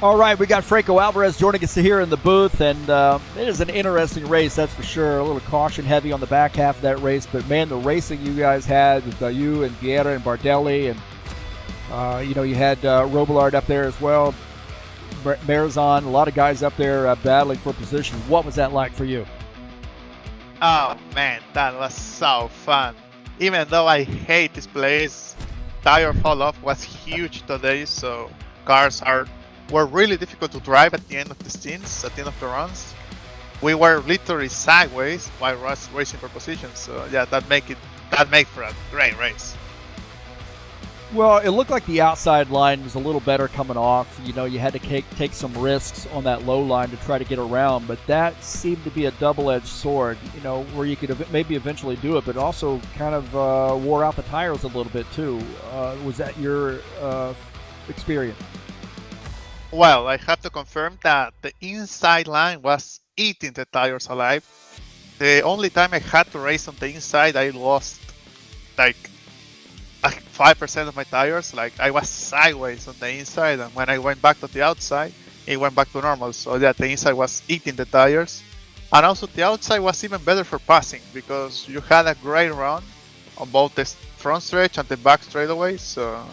All right, we got Franco Alvarez joining us here in the booth, and it is an interesting race, that's for sure. A little caution heavy on the back half of that race, but man, the racing you guys had with you and Vieira and Bardelli, and you had Robillard up there as well, Marazon, a lot of guys up there battling for position. What was that like for you? Oh man, that was so fun. Even though I hate this place, tire fall off was huge today, so cars were really difficult to drive at the end of the stints, at the end of the runs. We were literally sideways while racing for position, so yeah, that made for a great race. Well, it looked like the outside line was a little better coming off. You had to take some risks on that low line to try to get around, but that seemed to be a double-edged sword, where you could maybe eventually do it, but also kind of wore out the tires a little bit too. Was that your experience? Well, I have to confirm that the inside line was eating the tires alive. The only time I had to race on the inside, I lost like 5% of my tires. Like I was sideways on the inside, and when I went back to the outside, it went back to normal. So yeah, the inside was eating the tires. And also the outside was even better for passing because you had a great run on both the front stretch and the back straightaway. So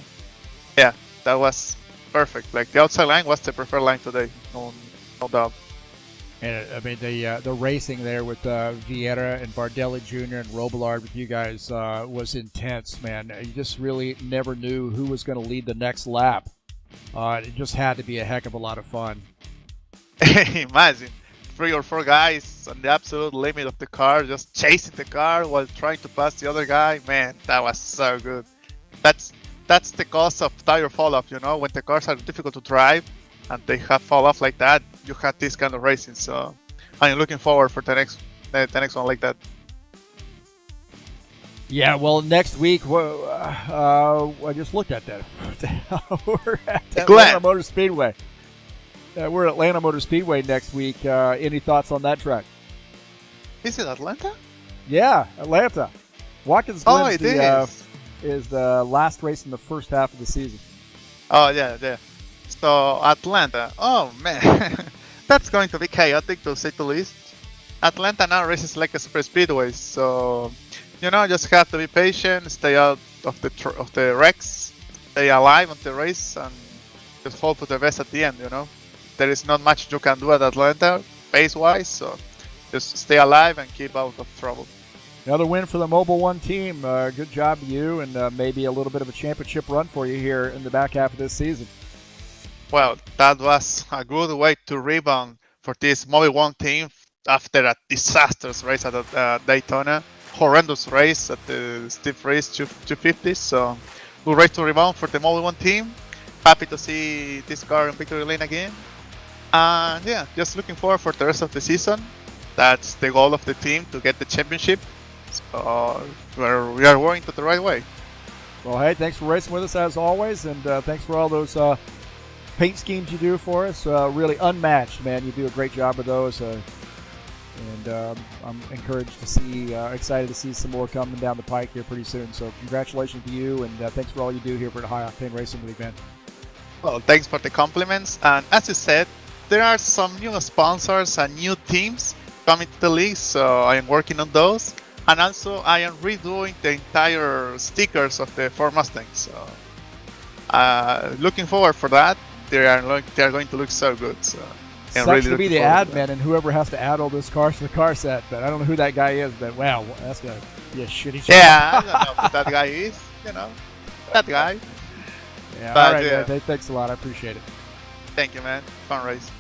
yeah, that was perfect. Like the outside line was the preferred line today, no doubt. And I mean the racing there with Vieira and Bardelli Jr. and Robillard with you guys was intense, man. You just really never knew who was going to lead the next lap. It just had to be a heck of a lot of fun. Imagine 3 or 4 guys on the absolute limit of the car, just chasing the car while trying to pass the other guy. Man, that was so good. That's the cause of tire fall off, you know, when the cars are difficult to drive and they have fall off like that, you have this kind of racing. So I'm looking forward for the next one like that. Yeah, well, next week, I just looked at that. We're at Atlanta Motor Speedway. We're at Atlanta Motor Speedway next week. Any thoughts on that track? Is it Atlanta? Yeah, Atlanta. Watkins Oh, Glen's it is the last race in the first half of the season. Oh, yeah. So, Atlanta. Oh, man. That's going to be chaotic, to say the least. Atlanta now races like a super speedway, so, you know, just have to be patient, stay out of the wrecks, stay alive on the race, and just hope for the best at the end, you know. There is not much you can do at Atlanta, pace-wise, so just stay alive and keep out of trouble. Another win for the Mobile One team. Good job to you, and maybe a little bit of a championship run for you here in the back half of this season. Well, that was a good way to rebound for this Mobile One team after a disastrous race at Daytona. Horrendous race at the stiff race 250, so good race to rebound for the Mobile One team. Happy to see this car in victory lane again. And yeah, just looking forward for the rest of the season. That's the goal of the team, to get the championship. So we are going to the right way. Well, hey, thanks for racing with us as always, and thanks for all those paint schemes you do for us. Really unmatched, man. You do a great job of those. And I'm encouraged to see, excited to see some more coming down the pike here pretty soon. So congratulations to you, and thanks for all you do here for the High Octane Racing League, man. Well, thanks for the compliments. And as you said, there are some new sponsors and new teams coming to the league, so I am working on those. And also, I am redoing the entire stickers of the Ford Mustang. So, looking forward for that. They are going to look so good. So, Sucks really to be the ad man and whoever has to add all those cars to the car set. But I don't know who that guy is. But wow, that's gonna be a shitty job. Yeah, I don't know who that guy is. You know, that guy. Yeah, But, all right, yeah. man. Thanks a lot. I appreciate it. Thank you, man. Fun race.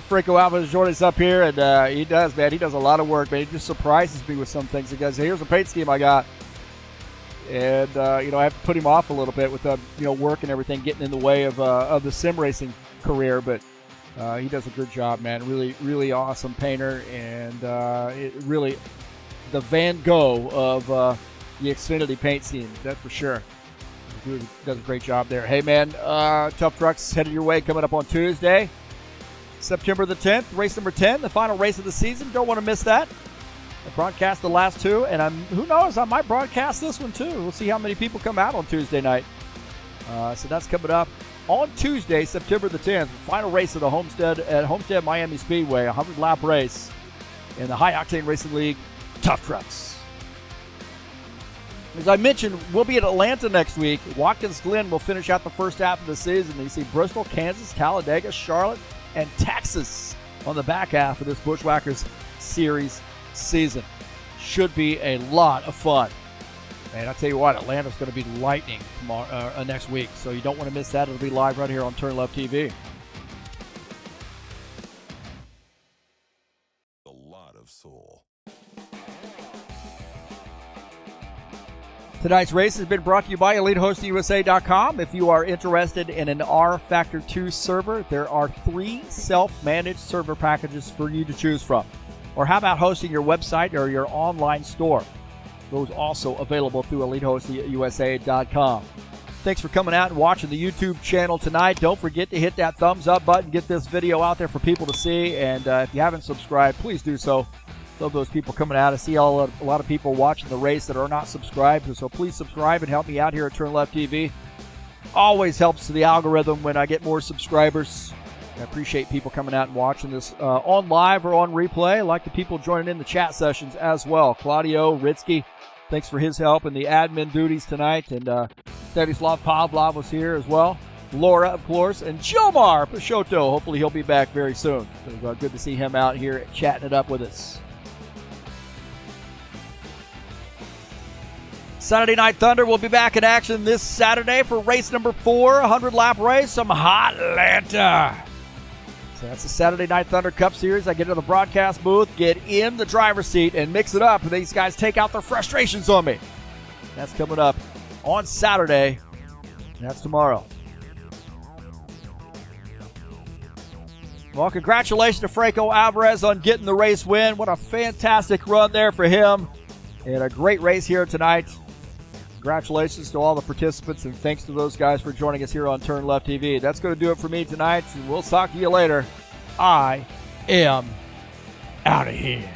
Franco Alvarez joining us up here, and he does, man. He does a lot of work, man. He just surprises me with some things. He goes, "Here's a paint scheme I got," and you know, I have to put him off a little bit with work and everything getting in the way of the sim racing career. But he does a good job, man. Really, really awesome painter, and it really the Van Gogh of the Xfinity paint schemes. That's for sure. He does a great job there. Hey, man, Tough Trucks headed your way coming up on Tuesday. September the 10th, race number 10, the final race of the season. Don't want to miss that. I broadcast the last two, and who knows, I might broadcast this one too. We'll see how many people come out on Tuesday night. So that's coming up on Tuesday, September the 10th, final race of the Homestead Miami Speedway, 100-lap race in the High Octane Racing League Tough Trucks. As I mentioned, we'll be at Atlanta next week. Watkins Glen will finish out the first half of the season. You see Bristol, Kansas, Talladega, Charlotte, and Texas on the back half of this Buschwackers Series season. Should be a lot of fun. And I tell you what, Atlanta's going to be lightning tomorrow, next week, so you don't want to miss that. It'll be live right here on TurnLeftTV. A lot of soul. Tonight's race has been brought to you by EliteHostingUSA.com. If you are interested in an rFactor 2 server, there are 3 self-managed server packages for you to choose from. Or how about hosting your website or your online store? Those also available through EliteHostingUSA.com. Thanks for coming out and watching the YouTube channel tonight. Don't forget to hit that thumbs up button, get this video out there for people to see. And if you haven't subscribed, please do so. Love those people coming out. I see a lot of people watching the race that are not subscribed, so please subscribe and help me out here at TurnLeftTV. Always helps the algorithm when I get more subscribers. I appreciate people coming out and watching this on live or on replay. I like the people joining in the chat sessions as well. Claudio Ritsky, thanks for his help in the admin duties tonight. And Stanislav Pavlov was here as well. Laura, of course, and Jomar Peixoto. Hopefully he'll be back very soon. So, good to see him out here chatting it up with us. Saturday Night Thunder will be back in action this Saturday for race number 4, 100-lap race, some hot Atlanta. So that's the Saturday Night Thunder Cup Series. I get into the broadcast booth, get in the driver's seat, and mix it up. And these guys take out their frustrations on me. That's coming up on Saturday. That's tomorrow. Well, congratulations to Franco Alvarez on getting the race win. What a fantastic run there for him. And a great race here tonight. Congratulations to all the participants, and thanks to those guys for joining us here on TurnLeftTV. That's going to do it for me tonight, and we'll talk to you later. I am out of here.